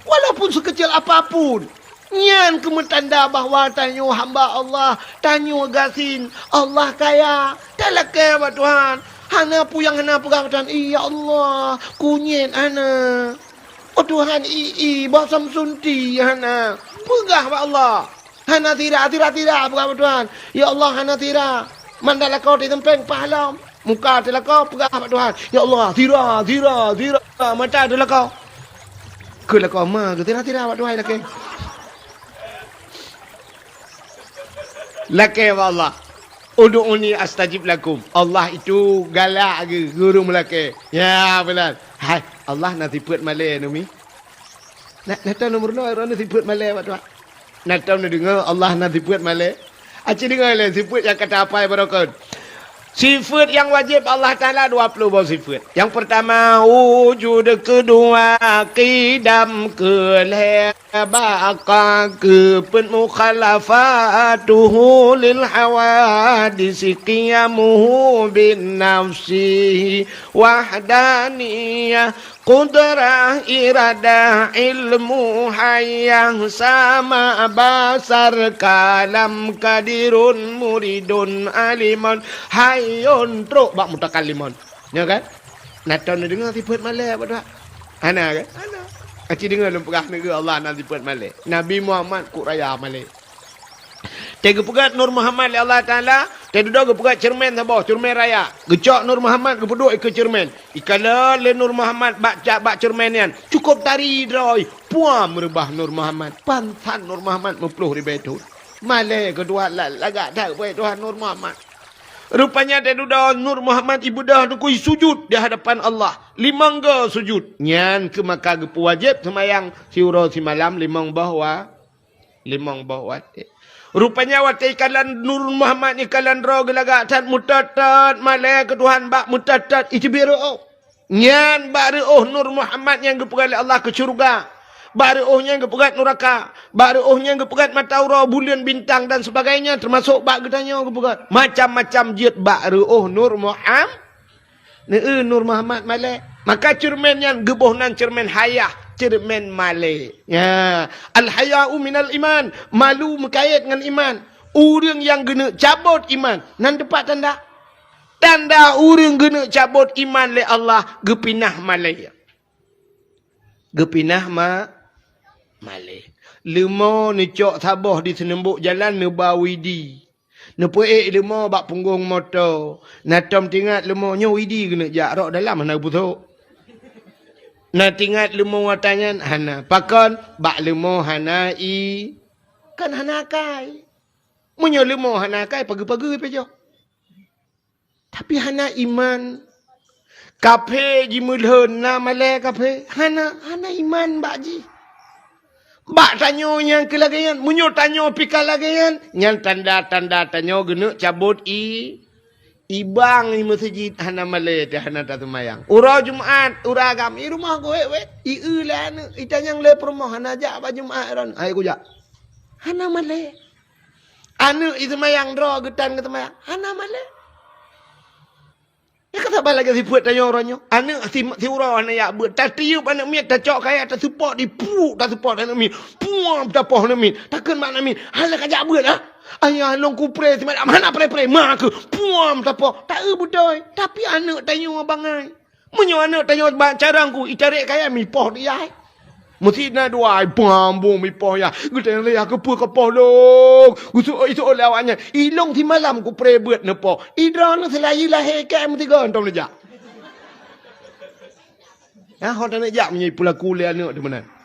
Walaupun sekecil apapun. Nyan kemetanda bahawa tanyo hamba Allah. Tanyo gasin. Allah kaya. Tak lakar buat Tuhan. Hana puyang hana pegang Tuhan. Ya Allah. Kunyin hana. Oh Tuhan bawa samsunti hana. Pegah buat Allah. Hana tira pegang buat Tuhan. Ya Allah hana tira. Mandala kau di tempeng pahala. Muka adalah kau pegang buat Tuhan. Ya Allah tira. Mata adalah kau. Kelah kau mah. Tira buat Tuhan laki. Laki buat Allah. Udu'uni astajib lakum. Allah itu galak ke guru melaki. Ya benar. Hai, Allah nanti put malai numi. Nak tahu nombor no orang nanti put malai buat Tuhan. Nak tahu nak dengar Allah nanti put malai. Aci dengar le sifat yang kata apa barakun. Sifat yang wajib Allah Ta'ala 20 buah sifat. Yang pertama, wujud kedua, qidam kelebaka kepenmukhalafatuhu lil hawadisi qiyamuhu bin nafsi wahdaniyah qudrah iradah ilmu hayang sama basar kalam kadirun muridun aliman hayun truk bak mutakallimun. Ya kan? Natan dengar sifat malai apa dah? Ana kan? Ana. Aci dengar lempegah negara Allah nanti sifat malai. Nabi Muhammad kuk raya malai. Tega pegat Nur Muhammad Allah Ta'ala. Tega duduk pegat cermin sabah. Cermin raya. Gecok Nur Muhammad kepeduk ke cermin. Ikala le Nur Muhammad bak cermin yan. Cukup tari droi. Puam merebah Nur Muhammad. Pantan Nur Muhammad mempuluh ribu itu. Malai kedua lagak tak buat Tuhan Nur Muhammad. Rupanya tega duduk Nur Muhammad ibu dah nukui sujud di hadapan Allah. Limang ga sujud. Nyan ke maka gepu wajib semayang siuro si malam limang bahwa. Rupanya watai kalan Nur Muhammad ni kalan ro gelagak tat mutatat malai ke Tuhan bak mutatat itu biru nyan baru Nur Muhammad yang gepegat Allah ke syurga baru yang gepegat neraka baru yang gepegat mataura bulan bintang dan sebagainya termasuk bak gedanya gepegat macam-macam jid baru Nur Muhammad Nur Muhammad malai maka cermin yang geboh nan cermin hayah cermin malai. Ya, al-haya'u minal iman. Malu mekait dengan iman. Orang yang kena cabut iman. Nan dapat tanda? Tanda orang kena cabut iman le Allah gepinah malai. Gepinah malai. Lemo ni cok sabah di senembuk jalan ne bawidi. Ne puek lemo bak punggung motor. Natam tingat lemo nyo widi kena jarak dalam mana butuh. Na tingkat lemo watangan hana pakon bak lemo hana kan hana kai munyo lemo hana kai pagi-pagi pejo tapi hana iman kafe jimulhun na male kafe hana iman bakji bak tanyo yang kelagayan munyo tanyo pikal lagayan yang tanda-tanda tanyo genu cabut Ibang di masjid hana malai dah hana tak semayang. Ura Jumaat, ura agami rumah ko wet. Iulan itanyang le permoh hana jak ba Jumaat ron. Ai ko jak. Hana malai. Anu itu mayang dro getan ke semayang. Hana malai. Ya kata bala lagi siput tanya orangnya. Anu si ura hana ya buat tak tiup anak mi tak cok kaya tak support di pu tak support anak mi. Puam tak poh anak mi. Takkan mak anak mi. Hala kajak buat ah. Ayah long kupre si mana pre mak ke puam tapo tak budoi tapi anak tanya abangai munyo anak tanya carangku itarik kaya mi poh dia mesti na dua bambu mi poh ya guteng le aku pu ke poh long gusu itu lawannya ilong ti malam ku pre buat ne poh idron selai lahir ke mesti gontom leja ya hot nak jak menyi pula kuliah anak di mana.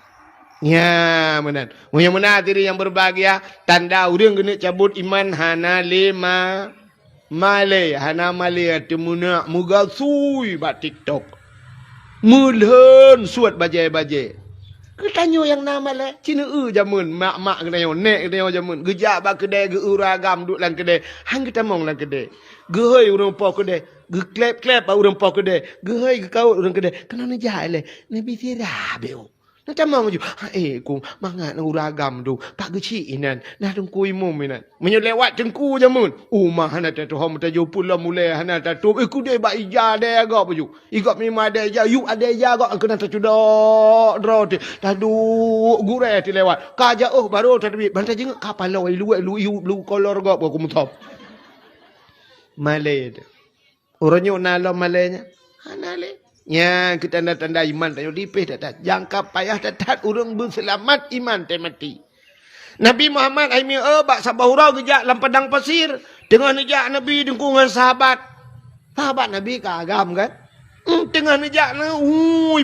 Ya, benar. Yang mana diri yang berbahagia, tanda orang kena cabut iman hana lima Malay, hana Malay temuna muga sui bat TikTok. Mulhen suat bajai-bajai. Ketanyo yang nama le, Cina jamun, mak kena yo, nek kena yo jamun. Gejak bak kedai, ge uragam duk lang kedai. Hang kita mong lang kedai. Gehoi urang po kedai, ge klep-klep urang po kedai. Gehoi ge kau urang kedai. Kena ni jahat le, ni bisirah beo. Nak camang maju. Ku mangat nang uragam tu. Pak geci inan. Nah tungku imum inan. Menyo lewat cengku jamun. Mah hana ta tu hom ta jo pula mulai hana ta tu. Ku de ba ija de agak baju. Igak memang ada ija, you ada ija agak kena ta cudak dro ti. Ta du gure ti lewat. Kaja baru ta bi. Bantai jeng kapal lu kolor gak aku mutop. Malay. Orangnya nalo Malaynya. Hana le. Ya, kita tanda-tanda iman tayo dipih datat. Jangka payah datat urang berselamat iman tay mati. Nabi Muhammad ai mi bak sabahura gejak lam padang pasir dengan nejak Nabi dengkungan sahabat. Sahabat Nabi kagam kan? Tengah nejak na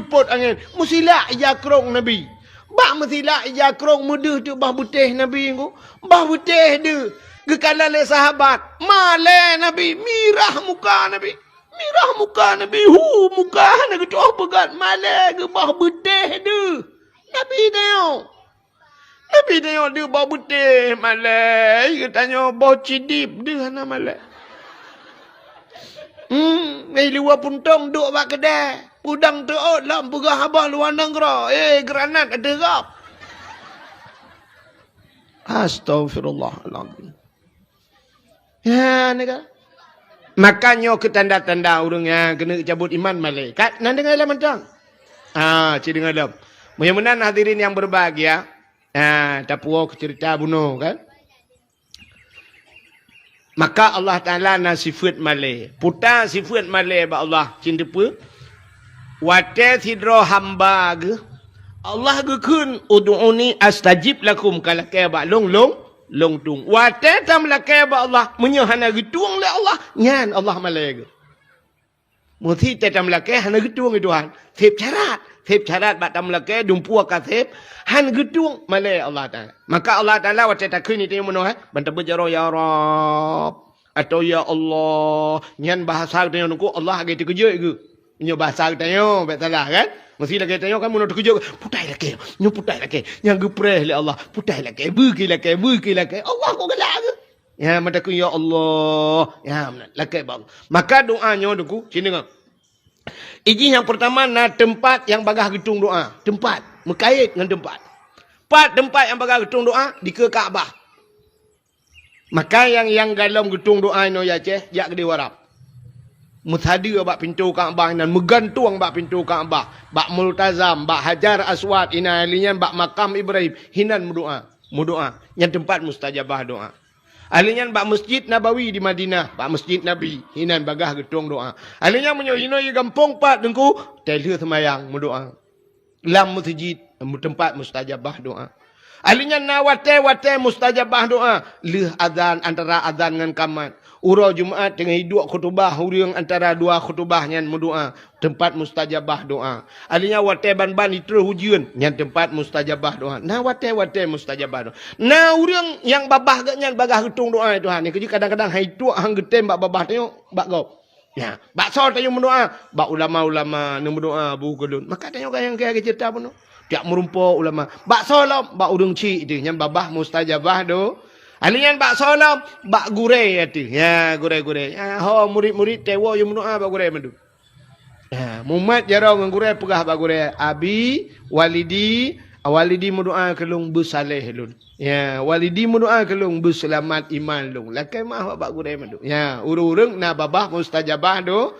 pot angin. Musila ija krong Nabi. Bak musila ija krong mudeh tu bah butih Nabi ku. Bah butih de. Gekala le sahabat. Male Nabi, mirah muka Nabi. Mirah muka Nabi, muka nak kecoh pegat malah ke bah betih dia. Nabi tengok dia bah betih malah. Dia tanya bah cidip dia nak malah. Ni luar puntong duk bak kedai. Pudang terot lam pegah abah luar nanggra. Granat ada gap. Astaghfirullahaladzim. Ya, ni kan. Makanya ke tanda-tanda orangnya kena cabut iman malaikat. Nan dengar dalam mentang. Cik dengar dalam. Mudah-mudahan hadirin yang berbahagia. Tapuo cerita bunuh kan. Maka Allah Ta'ala na sifat malai. Putar sifat malai ba Allah. Cinta apa? Wate sidro hamba ke. Allah ke kun. Udu'uni astajib lakum. Kalau kaya ba long tung. Wate tam lakai ba Allah. Menyahana getuang le Allah. Nyan Allah malai. Muthi tam lakai hana getuang Tuhan. Sip syarat ba tam lakai dumpua ka sip. Han getuang malai Allah Ta'ala. Maka Allah Ta'ala wate takun itu yang menuh. Banta berjaro ya Rab. Atau ya Allah. Nyan bahasa kita yang nunggu Allah agak terkejut ke. Nyo bahasa kita yang salah kan. Mesti lagi tanya kan menurut kerja putai lagi, nyu putai lagi, yang gepreh le Allah, putai lagi, buki lagi, Allah kau gelak ke? Ya mata ku ya Allah, ya lagi bang. Maka doanya doku, sini ngah. Iji yang pertama na tempat yang bagah gedung doa, tempat mekait dengan tempat. Tempat yang bagah gedung doa di ke Kaabah. Maka yang dalam gedung doa ino ya ceh, jak gede warap. Muthadi bak pintu Kaabah dan megantung bak pintu Kaabah, bak multazam, bak hajar aswad ina alinya bak makam Ibrahim hinan mudoa yang tempat mustajabah doa. Alinya bak masjid Nabawi di Madinah, bak masjid Nabi hinan bagah gedung doa. Alinya menyo hino ye gampong pat dengku telu semayang mudoa. Lam masjid tempat mustajabah doa. Alinya na wate mustajabah doa. Leh azan antara azan dengan kamat. Urau Jumaat dengan hidup khutbah urang antara dua khutbah nyan berdoa tempat mustajabah doa. Alinya wate ban itu hujian nyan tempat mustajabah doa. Nah wate mustajabah doa. Nah urang yang babah gak nyan bagah hitung doa Tuhan. Ni kadang-kadang hidup hang getem bak babah tengok bak gau. Ya, bak sol tanya berdoa, bak ulama-ulama nu berdoa bu kedun. Maka tanya yang kaya cerita pun. Tiap merumpuk ulama. Bak sol bak udung cik itu nyan babah mustajabah doa. Alian bak solam, bak gure hati. Ya, gure. Ya, murid-murid tewo yang mendoa bak gure mandu. Ya, Muhammad jarang ngure pegah bak gure. Abi, walidi mendoa kelung bersaleh lun. Ya, walidi mendoa kelung berselamat iman lun. Lakai mah bak gure mandu. Ya, urung na babah mustajabah do.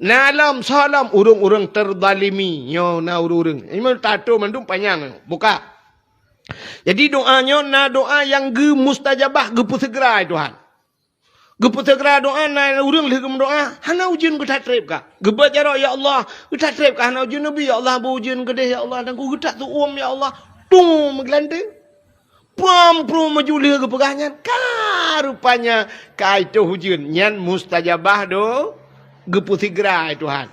Na alam salam urung terdalimi. Yo na urung. Ini tato mandu panjang. Buka. Jadi doanya na doa yang mustajabah segera Tuhan. Segera doa na urang leh doa hana ujian ke tatrib ka. Gebacara ya Allah, ke tatrib ka hana ujian nabi ya Allah bu ujian gede ya Allah dan ku getak tu ya Allah. Tung meglante. Pram maju leh ke pegahnya. Rupanya ka itu ujian nyan mustajabah do segera Tuhan.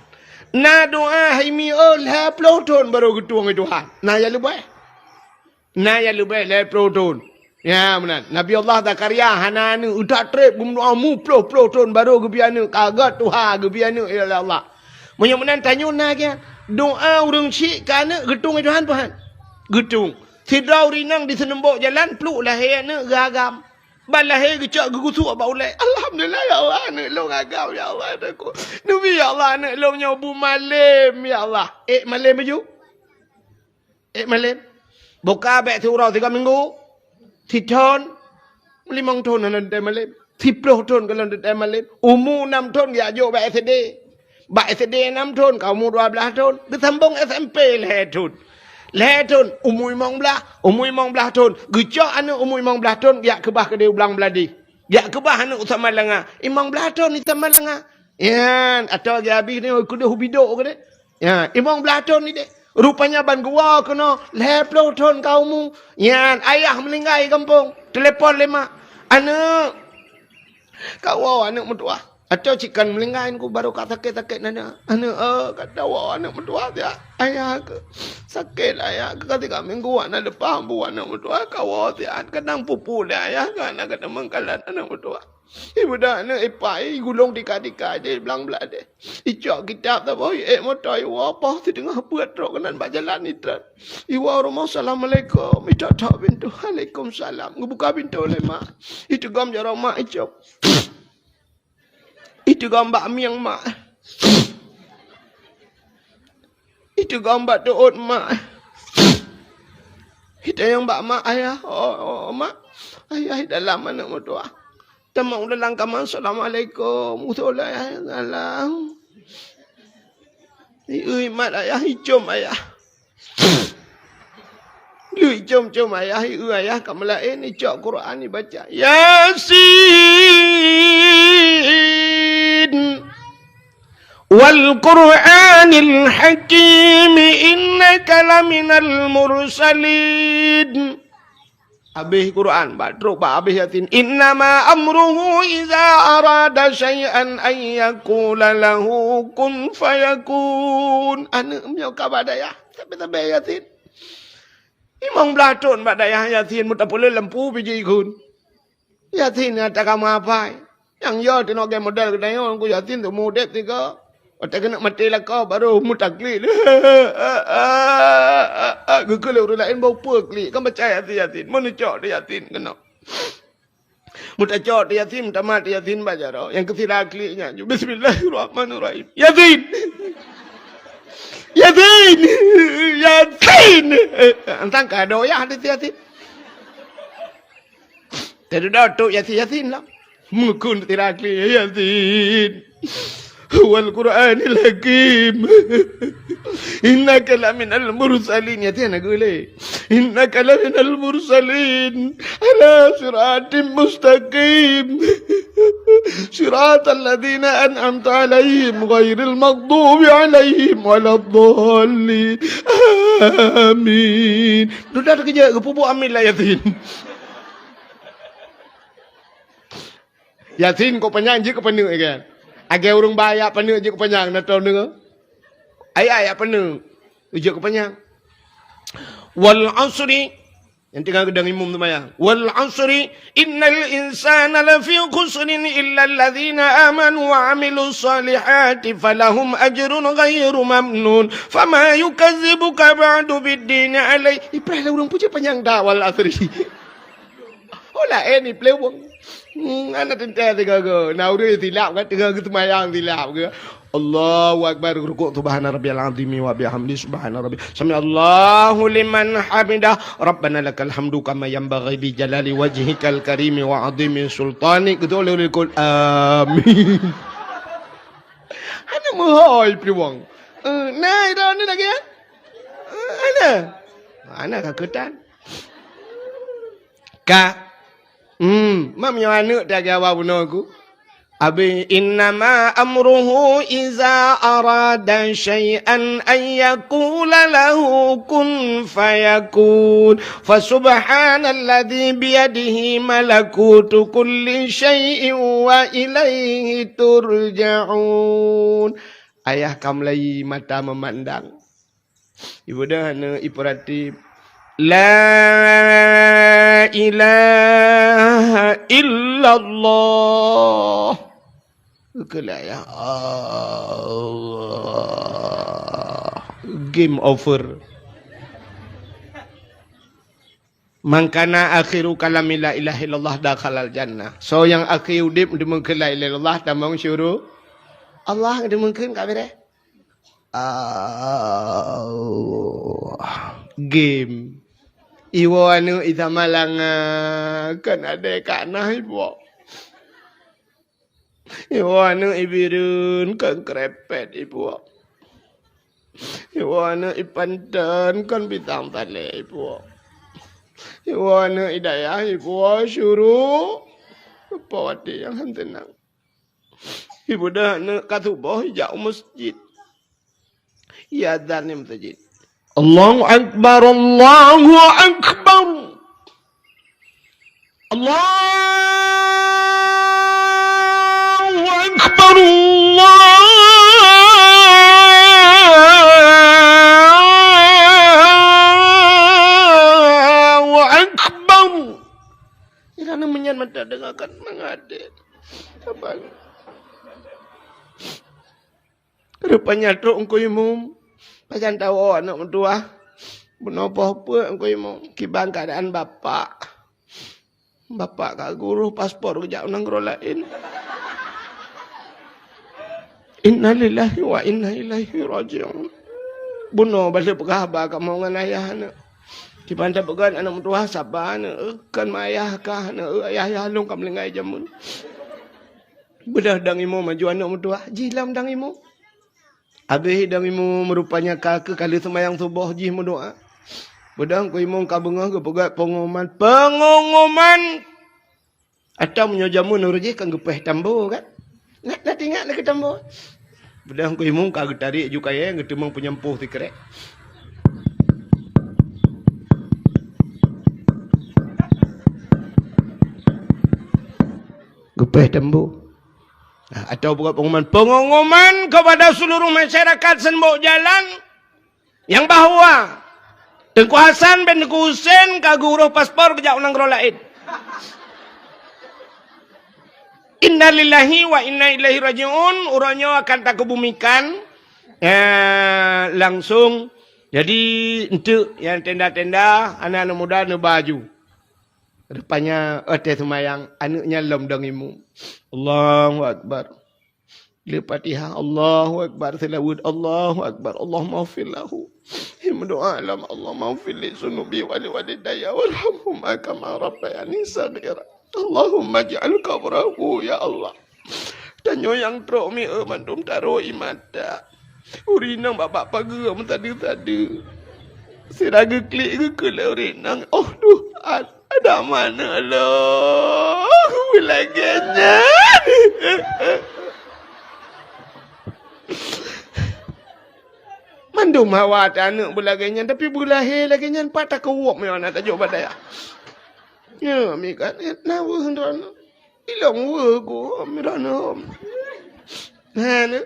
Na doa himi ha ploton baru getuang Tuhan. Na ya lebih. Na ya lebih le proton. Ya benar. Nabi Allah Zakaria hana anu udah trip gumdoa mu ploh ton baru gebiana kagat Tuhan gebiana ya Allah. Menyemenan tanya nak doa urang syik kana getung Tuhan Tuhan. Getung. Tidau rinang di senembok jalan peluk lahir nak gagam. Balahir kecak gegusu apa ulai. Alhamdulillah ya Allah anak long agam ya Allah aku. Nabi ya Allah anak long nyobu malam ya Allah. Malam baju? Malam. Buka beg surau 3 minggu. 10 ton, 5 ton nanti malam. 10 ton kalau nanti malam. Umur 6 ton ya jo beg SD. Beg SD 6 ton, kamu 12 ton. Kesambung SMP leh ton. Leh ton, umur 15 ton. Gecak anak umur 15 ton, ya kebah ke dia ulang beladi. Ya kebah anak usah malanga. 15 ton ni sama langa. Ya, atau dia habis ni kuda hubidok ke dia. Ya, 15 ton ni dek. Rupanya ban gua kena 10 ton kaumu. Ya, ayah melinggai kampung. Telepon lema. Anak. Kau anak mertua. Atau cikan melinggai ku baru kata sakit nana. Anak kata anak mertua dia. Ayah ke sakit ayah ke ketika minggu anak depan bu anak mertua kau dia kadang pupu dia ayah kan anak kata mengkalan anak mertua. Ibu dah anak ipai gulung dika-dika je belang belade. Icok kitab tak boy motor iwa apa di tengah buat truk kanan bak jalan ni tran. Iwa rumah assalamualaikum. Icok tak pintu. Waalaikumsalam. Ngebuka pintu le mak. Itu gam jarang mak icok. Itu gambar miang mak. Itu gambar doot mak. Itu yang bak mak ayah. Oh mak. Ayah dalam anak mertua. Tamak udah langkah assalamualaikum. Utulah ayah. Salam. Ui mat ayah. Icom ayah. Lu icom ayah. Ui ayah. Kamalain. Icok Quran ni baca. Yasin. والقرآن الحكيم إنك لمن المرسلين. Habis Quran, badruk pak habis Yasin. Innama amruhu iza arada syai'an an yaqula lahu kun fayakun. Anak miau kabar daya. Sampai Yasin. Imam belatun pada Yasin muta pula lempu biji kun. Yasin ada kamu apa? Yang yo tino game model kedayo ku Yasin tu model tiga. Otak kena mati lah kau baru mutakli. Kalau orang lain bau perkli. Kan baca Yasin. Mana cok dia Yasin kena. Muta cok dia Yasin. Muta mati Yasin baca roh. Yang kesira kliknya. Bismillahirrahmanirrahim. Yasin. Yasin. Yasin. Entang kado ya hadis Yasin. Tadi dah tu Yasin lah. Mukun kesira klik Yasin. Wal Quranil Hakim. Innaka laminal mursalin. Ya tiada gule. Innaka laminal mursalin ala siratim mustaqim. Siratal ladzina an'amta alaihim ghairil maghdubi alaihim waladdallin. Amin. Sudah kerja ke pupuk amin lah Yasin. Yasin kau panjang je kau penuh kan. Agar orang bayar penuh je kepanjang. Nak tahu dengar? Ayat-ayat penuh. Je kepanjang. Wal asri. Yang tinggal gedang imum tu bayang. Wal asri. Innal insana lafi khusrin illa alladhina amanu wa amilu salihati falahum ajrun ghairu mamnun. Fama yukazibuka ba'du biddini alaih. Iplah lah orang puja panjang dah wal asri. Olah ni play wong. Anak tentang tiga ke. Nah udah tilap kan. Tiga ke semayang tilap ke. Allahu Akbar. Rukuk subhana rabbiyal azimi wa bihamdi subhana rabbi. Sami Allahu liman hamidah. Rabbana lakal hamdu kama yanbaghi bi jalali wajhikal karimi wa azimi sultani. Betul oleh kul. Amin. Anak mahal priwang. Nah dah ni lagi kan. Anak kaketan. Kak. Mam yang anak dah gawa bunuh aku. Abi innama amruhu iza arada syai'an an yaqula lahu kun fayakun. Fa subhanalladzi biyadihi malakutu kulli syai'in wa ilaihi turja'un. Ayah kamlai mata memandang. Ibu dah anak iperatif. La ilaha illallah. Kelah ya Allah. Game over. Mangkana akhiru kalami la ilaha illallah dakhalal jannah. So yang akhir udip demun la ilaha illallah tamang syuruh. Allah demun ka bere. Game. Iwo anu ita malanga kan ada kana ibu. Iwo anu ibirun kan krepet ibu. Iwo anu ipantan kan bitang tale ibu. Ibu anak hidayah, ibu syuruh pawati yang tenang. Ibu dah nak katubah jauh masjid. Ya dan yang masjid. Allahu Akbar, Allahu Akbar. Allahu Akbar, Irana menyan mata dengarkan mengadet. Apa? Rupanya tu engkau imum. Pajan tahu anak mentua. Benopo apa engkau imum. Kibang keadaan bapak. Bapak kak guru paspor kejap nang guru lain. Inna lillahi wa inna ilaihi raji'un. Bunuh balik pekahaba kamu dengan ayah anak. Kibanda pegan anak mentua sabar anak. Kan ayah kah anak. Ayah long kam lengai jamun. Bedah dang imu maju anak mentua. Jilam dang imu. Habis dang imu merupanya kakak kali semayang subuh jih mendoa. Bedah ku imu kabengah ke pegat pengumuman. Pengumuman. Atau menyo jamun urujih kan gepeh tambo kan. Nak tinggal nak ke tambo. Bedah ku imu kagak tarik juga ya. Ngetemang penyempuh tikerek. Gepeh tembu. Atau buat pengumuman kepada seluruh masyarakat Sembok Jalan yang bahwa Tengku Hasan bin Tengku Husain kagak urus paspor kejak nang gro lain. Inna lillahi wa inna ilaihi raji'un. Urangnya akan tak kebumikan langsung. Jadi untuk yang tenda-tenda anak-anak muda nu baju. Rupanya ada semayang anaknya lom dangimu. Allahu Akbar. Lepatihah Allahu Akbar. Selawud Allahu Akbar. Allahumma ufillahu. Berdoa alam Allahumma ufilli sunubi wali walidayya warhamhumma kama rabbayani saghira. Allahumma ja'al qabrahu ya Allah. Tanyo yang trok mi mandum taro imada. Urinang bapak pagi tadi. Siraga klik ke urinang. Oh duh. Ada mana lo? Bilaganya. Mandum hawa anak belaganya tapi bulahir laganya patah kewok me ana tajuk badaya. Ya mi kan nawa hendrana. Ilang we ko mirana. Ha.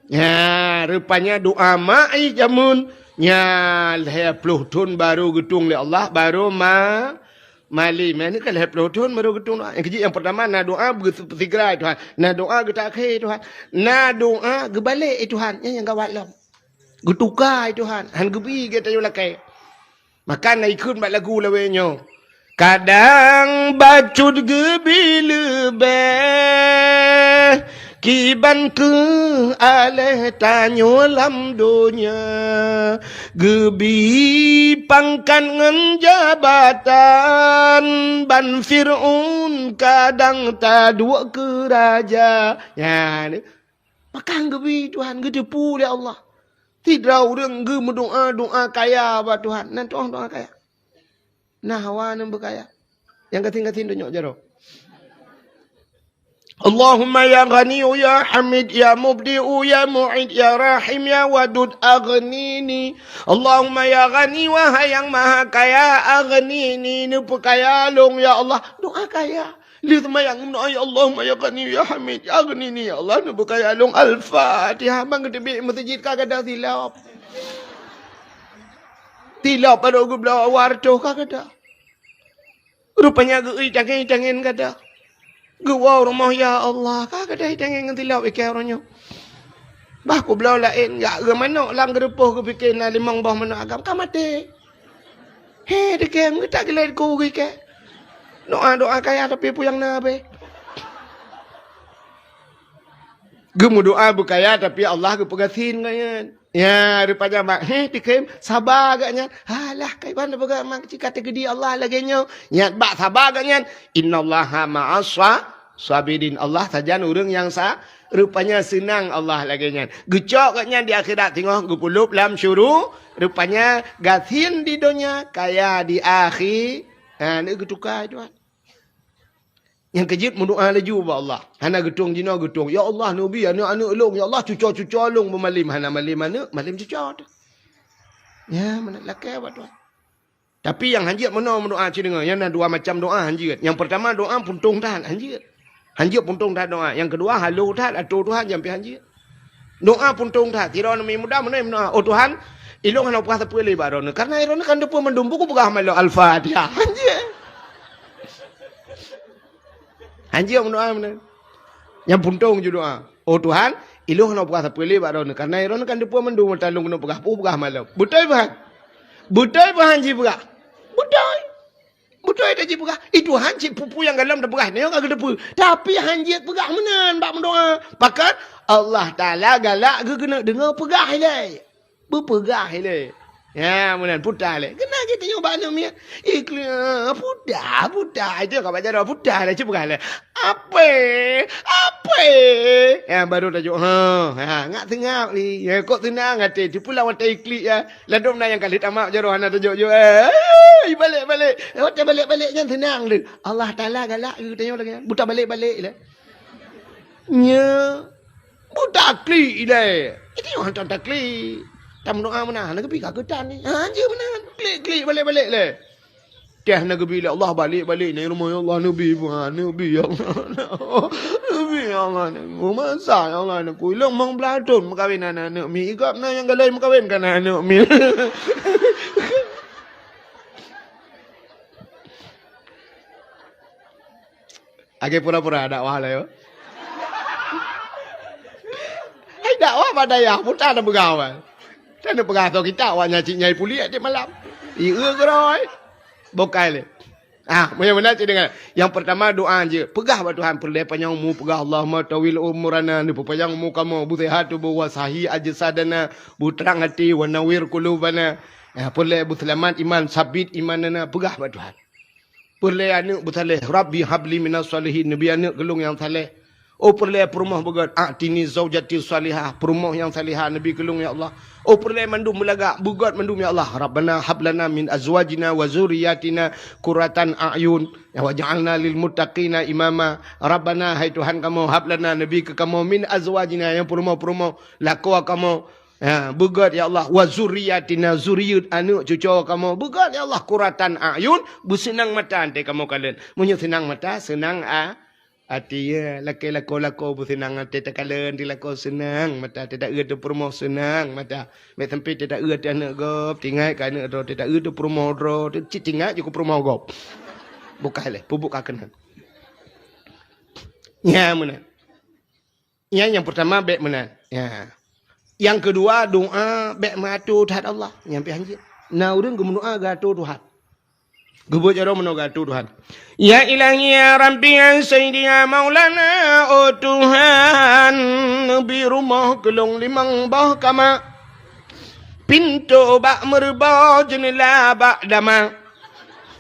Ya rupanya doa mai jamun. Ya, leh puluh tahun baru gedung oleh Allah, baru mali. Mana kan leh puluh tahun baru gedung. Yang kecil yang pertama, na doa bertiga Tuhan. Na doa kita akhir Tuhan. Na doa gebalik Tuhan. Yang gawat lah. Getukar Tuhan. Han gebi kita yang lakai. Maka na ikut buat lagu lawenya. Kadang bacut gebi lebih. Kiban ke aleh tanyo lam dunia gebi pangkan ngen jabatan ban Fir'un kadang tadua ke raja ya makan gebi Tuhan gedepu oleh Allah tidak orang ge doa kaya ba Tuhan nanti orang doa kaya nah hawa nan berkaya yang kating-kating dunyok jaro Allahumma ya ghani ya hamid ya mubdi'u ya mu'id ya rahim ya wadud aghnini. Allahumma ya ghani wahai yang maha kaya aghnini ni kaya long ya Allah. Doa kaya. Lithma yang doa ya Allahumma ya ghani ya hamid ya aghnini ya Allah ni kaya long Al-Fatihah. Bang debi masjid kagak ada silap. Tilau pada gue belah warto kata. Rupanya gue tangin kata. Gue rumah ya Allah kata tangin tilau ikan orangnya. Bah ku belah lain ya gue mana lang gerepoh gue fikir na limang bah mana agam kan mati. Dekem kita gila ku ke. Doa kaya tapi puyang nabe. Gemu doa bukaya tapi Allah ke pegasin kan. Ya rupanya mak dekem sabar agaknya. Halah kai mana bega mak cika tegedi Allah lagi nyo. Nyat bak sabar agaknya. Innallaha ma'as sabirin. Allah saja orang yang rupanya senang Allah lagi nya. Gecok katnya di akhirat tengok gepulup lam syuru. Rupanya gatin di dunia kaya di akhir. Ni getukar tuan. Yang kejut mendoa laju ba Allah. Hana getung jina getung. Ya Allah nabi anak long ya Allah cucu long memalim hana malim mana malim cucu tu. Ya mana lakai buat tuan. Tapi yang hanjit mana mendoa cendengar. Yang ada dua macam doa hanjit. Yang pertama doa puntung tahan hanjit. Hanjit puntung tahan doa. Yang kedua halu tahan atau Tuhan jampi hanjit. Doa puntung tahan. Tira nama muda mana doa. Oh Tuhan, ilong hana puas apa le baron. Karena irona kan depa mendumbu ku pegah malo al-Fatihah. Hanjit. Hanjit mendoa mana? Yang puntung je doa. Oh Tuhan, ilong hana puas apa le baron. Karena irona kan depa mendumbu talung kena pegah malo. Betul bah? Betul bah hanjit pegah? Betul. Betul dah je pegah. Itu hanjit pupu yang dalam dah pegah. Ni orang kena depa. Tapi hanjit pegah menan bak mendoa. Pakat Allah Taala galak ke kena dengar pegah le. Berpegah le. Ya, menan putar le. Kena kita nyoba nak mi. Putar. Itu kau baca dah putar le pegah le. Apa? Ya baru dah jo. Ngak tengah ni. Ya kok tenang hati. Tu pula wata iklik ya. Ladom na yang kali tamak jaro hana tu jo. Balik. Wata balik jangan tenang le. Allah Taala galak ke tanya lagi. Buta balik le. Nya. Buta klik le. Itu yang hantar klik. Tak doa mana? Nak pergi kagetan ni. Je mana? Klik balik le. Dah nak pergi Allah balik ni rumah ya Allah Nabi ya Allah. Nabi ya Allah. Masa ya Allah nak kuilang mang beladon makawin anak mi. Igap na yang galai makawin kan anak mi. Age pura-pura dakwah lah yo. Dakwah pada ya, putar dah bergawan. Tak ada pegawai kita awak nyai pulik di malam. Iya geroi. Bokai le. Mana cik dengar. Yang pertama doa je. Pegah buat Tuhan perle panjangmu pegah Allahumma tawil umurana ni panjangmu kamu bu sehatu bu wasahi ajsadana bu terang hati wa nawir qulubana. Perle bu selamat iman sabit imanana pegah buat Tuhan. Perle anu bu saleh Rabbi habli minas salihin nabi anu gelung yang saleh. Oh perle perumah begat atini zaujati salihah perumah yang salihah nabi gelung ya Allah. Oh perle mandum belagak bugat mandum ya Allah. Rabbana hablana min azwajina wa zurriyatina qurratan a'yun wa ja'alna lil muttaqina imama. Rabbana hai Tuhan kamu hablana nabi ke kamu min azwajina yang perumah-perumah lakwa kamu. Bugat ya Allah wa zurriyatina zuriyat anu cucu kamu bugat ya Allah qurratan a'yun busenang mata ante kamu kalian. Munyo senang mata senang hati ya, lako bersenang hati tak kalen di lako senang mata tidak ada promo senang mata mek sampai tidak ada anak gop tinggal kan anak ro tidak ada promo ro tinggal je ko promo gop bukan le pubuk akan ya mana ya yang pertama baik mana ya yang kedua doa baik matu taat Allah yang pianjit nah urang gemundoa gato Tuhan Gubuk jaro menogatu Tuhan. Ya ilahi ya Rabbi ya Sayyidi ya Maulana. Oh Tuhan. Nabi rumah gelung limang bah kama. Pintu bak merbah jendela bak dama.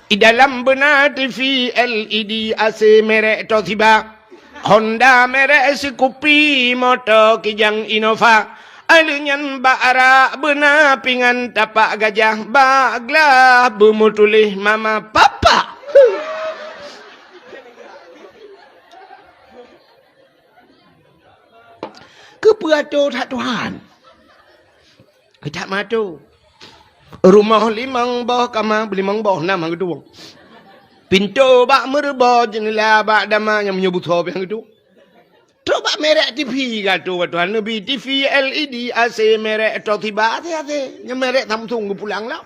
Di dalam benar TV LED AC merek Toshiba. Honda merek Scoopy. Motor Kijang Innova. Alinyan bara benar pingan tapak gajah baglah bermutulih mama papa. Keperatur tak Tuhan. Kita matu. Rumah limang bawah kamar limang bawah enam gedung. Pintu bak merbah jendela bak dama yang menyebut hobi yang itu. Coba merek TV kata Tuhan Nabi TV LED AC merek Toshiba hati-hati yang merek Samsung ke pulang lah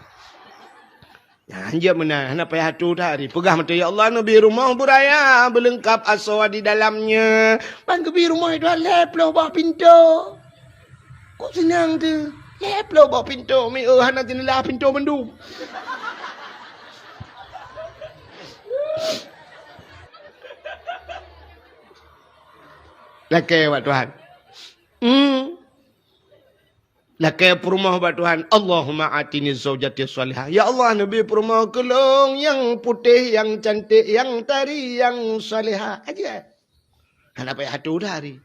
Anja mana hana payah tu hari. Pegah mata ya Allah nabi rumah beraya berlengkap aswa di dalamnya. Pan kebi rumah itu lep lah bawah pintu. Kok senang tu? Lep lah bawah pintu. Mi hana jendela pintu mendung. Lakai buat Tuhan. Lakai perumah buat Tuhan. Allahumma atini zawjati salihah. Ya Allah, Nabi perumah kelong yang putih, yang cantik, yang tari, yang salihah. Aja. Kenapa ya hatu hari?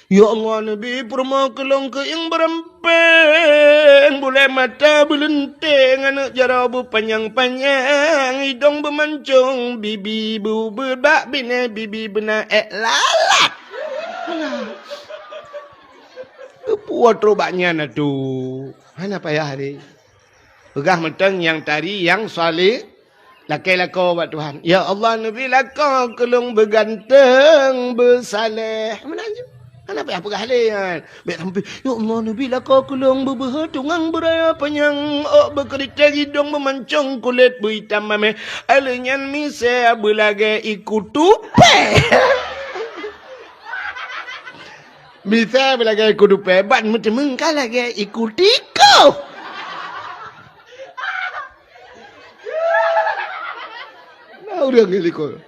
Ya Allah, Nabi perumah kelong ke yang berempeng. Boleh mata belenting. Anak jarabu panjang-panjang. Hidung bermancung. Bibi bu berbak bina. Bibi benar lalat. Kepuat robaknya na tu. Mana payah hari. Pegah menteng yang tari, yang salih. Lakai lakau buat Tuhan. Ya Allah, Nabi lakau kelung berganteng, bersalih. Mana je? Mana payah pegah hari kan? Baik sampai. Ya Allah, Nabi lakau kelung bertungang beraya panjang. Oh, berkerita hidung memancung kulit berhitam mame. Alenyan misai berlagai ikut tupai. Bisa berlagai ikut dupe, bat macam mengkau lagi ikut ikut. Nah, orang yang ikut.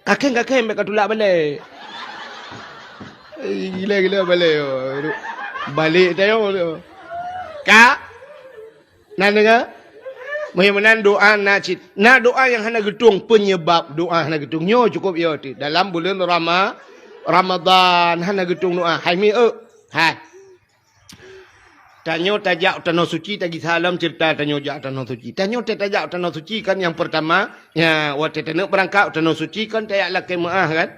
Kakek mereka tulak balik. Gila balik. Balik tayo. Kak, nak dengar? Muhimmanan doa nak doa yang hana getung penyebab doa hana getung nyo cukup ya ti dalam bulan Ramadan hana getung doa hai mi hai tanyo tajak tanah suci tagi salam cerita tanyo jak tanah suci tanyo tajak tanah suci kan yang pertama ya waktu tanah berangkat tanah suci kan tayak lakai maah kan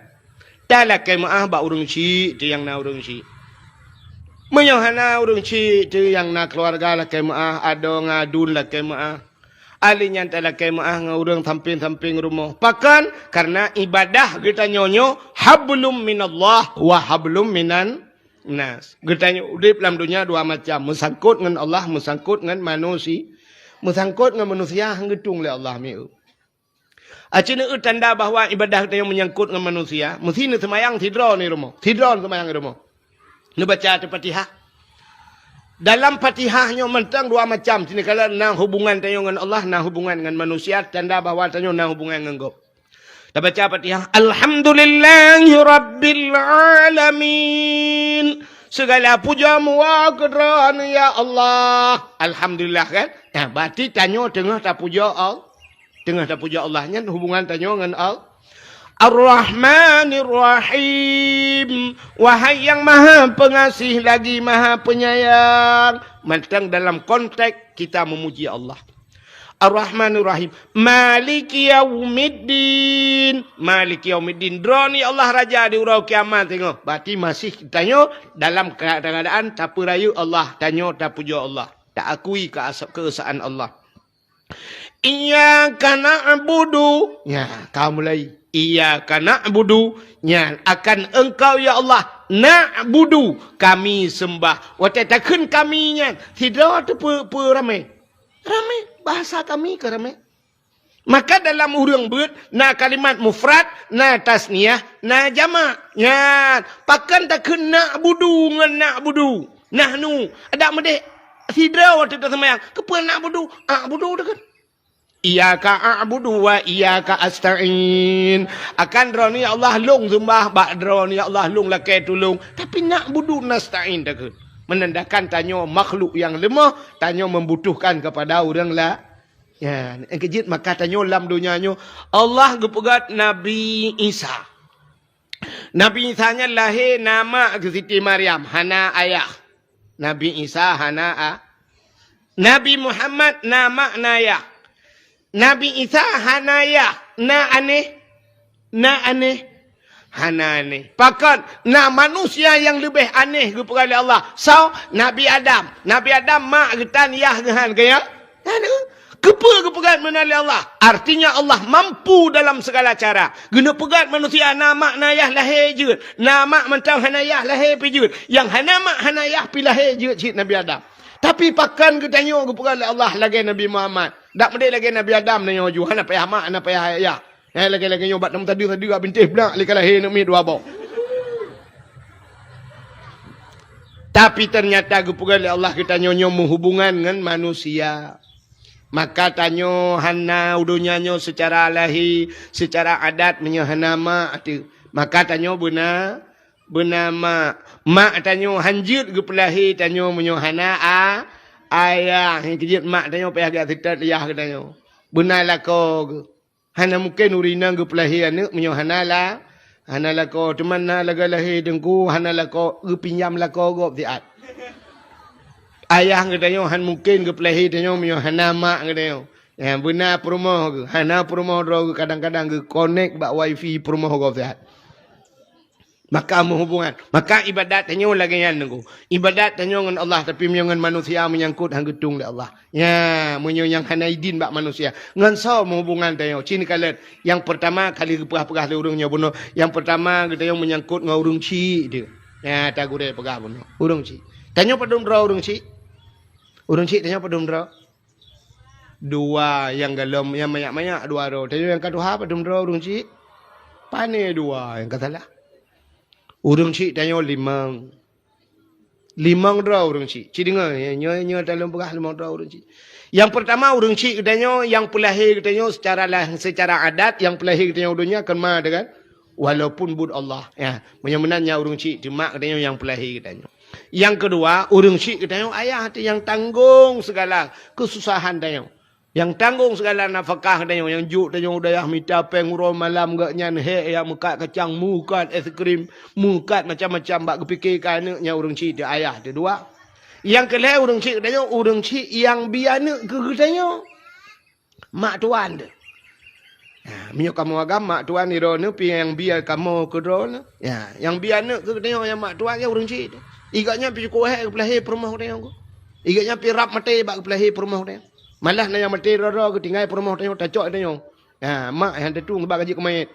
ta lakai maah ba urung si ti yang na urung si menyahana urung si ti yang na keluarga lakai maah ado ngadun lakai maah alinya talakai maah ngurang samping-samping rumah. Pakan karena ibadah kita nyonyo hablum minallah wa hablum minan nas. Kita urip dalam dunia dua macam, mesangkut dengan Allah, mesangkut dengan manusia. Mesangkut dengan manusia hanggetung oleh Allah miu. Acina tanda bahawa ibadah kita yang menyangkut dengan manusia, mesti ni semayang tidron ni rumah. Tidron semayang ni rumah. Ni baca Al-Fatihah. Dalam Fatihahnya mentang dua macam. Sini kalau nak hubungan tanya dengan Allah, nak hubungan dengan manusia, tanda bahawa tanya nak hubungan dengan Gop. Kita baca Fatihah. Alhamdulillahi Rabbil Alamin. Segala puja muwa kedraan ya Allah. Alhamdulillah kan? Nah, berarti tanya tengah tak puja Allah. Tengah tak puja Allahnya hubungan tanya dengan Allah. Ar-Rahmanir Rahim. Wahai yang maha pengasih lagi maha penyayang. Mentang dalam konteks kita memuji Allah. Ar-Rahmanir Rahim. Maliki Yaumiddin. Maliki Yaumiddin. Droni Allah Raja di urau kiamat tengok. Berarti masih tanya dalam keadaan tak perayu Allah. Tanya tak puja Allah. Tak akui keesaan Allah. Iyyaka na'budu. Ya, kau mulai. Iyyaka na'budu. Ya, akan engkau ya Allah. Na'budu. Kami sembah. Waktu takkan kami nya. Tidak tu ramai. Ramai. Bahasa kami ke ramai. Maka dalam urang beut na kalimat mufrad, na tasniyah, na jama'. Ya, pakan takkan na'budu ngan na'budu. Nahnu. Ada medek. Tidak waktu tak semayang. Kepuan na'budu. A'budu dekat. Iyyaka a'budu wa iyyaka asta'in. Akan droni Allah lung sembah, bak droni Allah lung lakai tulung. Tapi nak budu nasta'in tak. Menandakan tanya makhluk yang lemah, tanya membutuhkan kepada orang lah. Ya, yang kejit maka tanya dalam dunianya Allah gepegat Nabi Isa. Nabi Isa nya lahir nama ke Siti Maryam, hana ayah. Nabi Isa hana a. Nabi Muhammad nama nayah. Nabi Isa hanaya na aneh hana aneh. Pakat na manusia yang lebih aneh kepada Allah. So Nabi Adam mak getan yah gehan kaya. Kepegat menali Allah. Artinya Allah mampu dalam segala cara. Guna pegat manusia nama nayah lahir je. Nama mentang hanayah lahir pi je. Yang hana mak hanayah pi lahir je cik Nabi Adam. Tapi pakan ke tanya ke perkara Allah lagi Nabi Muhammad. Tak mendek lagi Nabi Adam nanya ju. Hana payah mak, hana payah ayah. Lagi nyobat nama tadi gak bintih pula. Lagi lahir nak mi dua bau. Tapi ternyata ke perkara Allah kita nyonya menghubungan dengan manusia. Maka tanyo hana udunyanyo secara lahir, secara adat menyahana mak tu. Maka tanyo benar mak tanyo hanjut ke pelahi tanyo menyohana ayah yang kejut mak tanyo payah gak tetat ayah ke tanyo. Benar lah kau. Hana mungkin urina ke pelahi anak menyohana lah. Hana lah kau teman lah laga lahir dengku. Hana lah kau pinjam lah kau gop tiat. Ayah katanya han mungkin ke pelahi tanya hana mak katanya. Ya benar perumah ke. Hana perumah draw kadang-kadang ke connect bak wifi perumah kau sihat. Maka menghubungan. Maka ibadat tanya lagi yang nunggu. Ibadat tanya dengan Allah tapi dengan manusia menyangkut hang getung dak Allah. Ya menyang hana idin bak manusia. Ngan so menghubungan tanya. Cini kalet. Yang pertama kali pegah-pegah le urangnya bunuh. Yang pertama katanya menyangkut ngau urang ci dia. Ya tak gure pegah bunuh. Urang ci. Tanya padum draw urang ci. Urang cik tanya apa dum draw? Dua yang galom yang banyak-banyak dua draw. Tanya yang kedua apa dum draw urang cik? Pane dua yang katalah. Urang cik tanya limang. Limang draw urang cik. Cik dengar nya dalam pegah limang draw urang cik. Yang pertama urang cik tanya yang pelahir tanya secara adat yang pelahir tanya dunia kan ma kan? Walaupun bud Allah. Ya, menyenangnya urang cik mak tanya yang pelahir tanya. Yang kedua, urang syik katanya ayah hati yang tanggung segala kesusahan tanya. Yang tanggung segala nafkah tanya, yang juk tanya udayah minta penguro malam gak nyan he yang mukat kacang, mukat es krim, mukat macam-macam bak kepikirkan nya urang syik dia ayah dia dua. Yang kedua urang syik katanya urang syik yang biana ke katanya mak tuan dia. Ya, minyak kamu agama mak tuan ni rono pi yang biar kamu ke rono. Ya, yang biana ke katanya yang mak tuan ya urang syik. Igaknya pi ko he pelahir perumah dia aku. Igaknya pi rap mate bak pelahir perumah dia. Malah na yang mate roro ke tinggal perumah dia tacok dia. Ha mak yang tu bak gaji kemayit.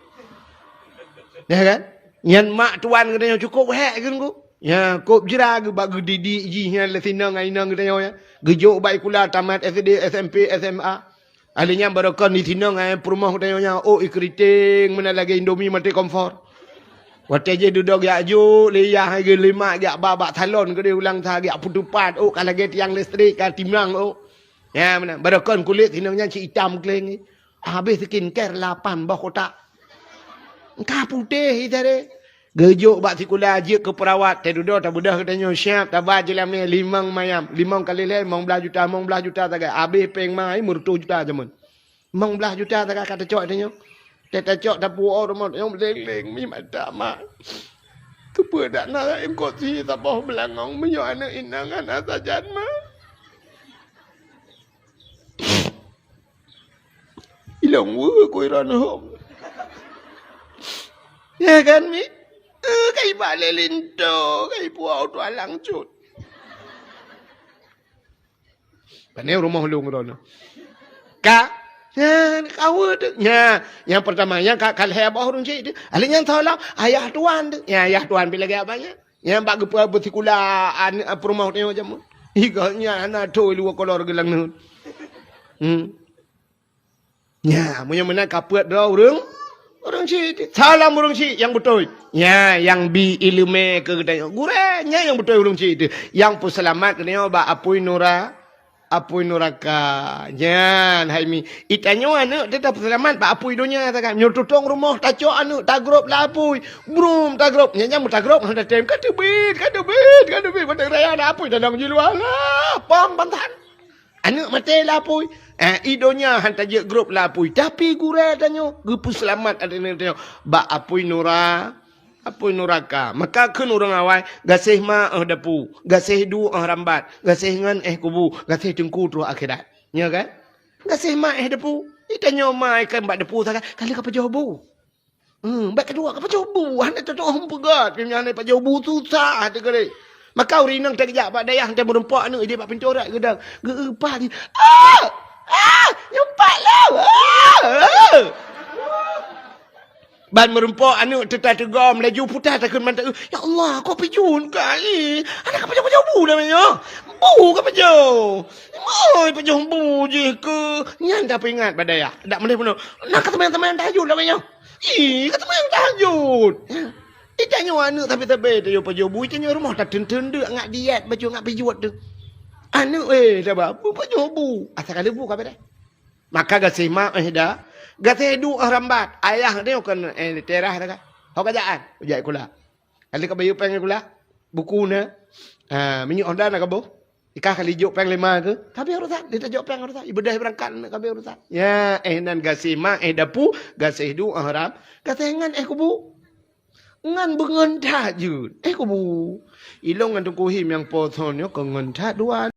Ya kan? Nyan mak tuan dia cukup he ke ku. Ya kop jira ke bak didi ji nya le sinang ai nang dia ya. Gejuk baik kula tamat SD SMP SMA. Alinya barokan di sinang ai perumah dia nya oh ikriting mana lagi Indomie mate komfort. Waktu je duduk ya ju liyah ke lima ya babak talon ke dia ulang tha ya putupat oh kalau get tiang listrik ka timang oh. Ya mana barakon kulit hinangnya si hitam kleng ni. Habis skin care 8 bah kotak. Engkau putih itare. Gejuk bak sikula je ke perawat teh duduk tak budah katanya siap tak ba je lam 5 mayam 5 kali le 15 juta tagay. Habis peng mai mur 2 juta jamun. 15 juta tagay kata cok tanya. Teta cok dah puau rumah yang leng-leng mi mata mak. Tu dak nak ikut si sabah belangong menyo anak inangan asajan mak. Ilang we ko iran hom. Ya kan mi? Kai bale linto, kai puau tu alang cut. Pane rumah lung rono. Ka ya, kau tu. Ya, yang pertama yang kal hebah urang cik tu. Alih yang tolak ayah tuan tu. Ya, ayah tuan bila gaya banyak. Yang bak gepa bertikula perumah tengok jamu. Iganya anak tu luar kolor gelang nu. Ya, punya mana kaput dah urang cik. Salam urang cik yang betul. Ya, yang bi ilmu ke kedai. Gurenya yang betul urang cik tu. Yang pun selamat kena bak apui Apui nuraka. Jan hai mi. Itanyo anu tetap selamat pak apui dunia takkan. Nyo tutong rumah tacok anu tagrop la apui. Brum tagrop. Nya mu tagrop hendak tem kadebit. Pada raya ada apui dadang jiluan lah. Pam bantan. Anu mate la apui. Idonya hantar je grup la apui. Tapi gure tanyo gepu selamat ada ni tanyo. Ba apui nuraka. Maka kun urang awai gasih ma dapu, gasih du rambat, gasih ngan kubu, gasih tengku tu akhirat. Ya kan? Gasih ma dapu. Itanyo ma ikan bak depu tak kali ka pajobu. Bak kedua ka pajobu. Handa tu hom pegat, pinya ne pajobu susah tu kali. Maka urinang tak kejap bak dayah hantar berempak anu dia bak pintu rak gedang. Geupah ni. Nyumpat lah. Ban merempok anu tetap tegam melaju putah takkan mantap. Ya Allah, kau pijun kali. Ada apa jauh-jauh namanya? Bu ke pejo. Oi pejo bu je ke. Nyan dah ingat pada ya. Dak meneh penuh. Nak teman-teman tajud dah banyak. Ih, kata teman tajud. Itanya wana tapi tu pejo bu itanya rumah tak ten-ten dak ngak diet baju ngak pijut tu. Anu dah ba. Bu pejo bu. Asal kali bu ka pada. Maka gasih mak dah. Gasih du rambat. Ayah dia kan terah dah kan. Hok kajaan. Ujai kula. Kali ka bayu pengen kula. Buku na. Minyak Honda nak kabo. Ikah kali jok peng 5 ke. Tapi urusan. Dia tak jok peng urusan. Ibadah berangkat nak kami urusan. Ya, nan gasih mak dapu. Gasih du haram. Gasih ngan kubu. Ngan bengentak je. Kubu. Ilong ngan tu kuhim yang potonnya ke ngentak dua.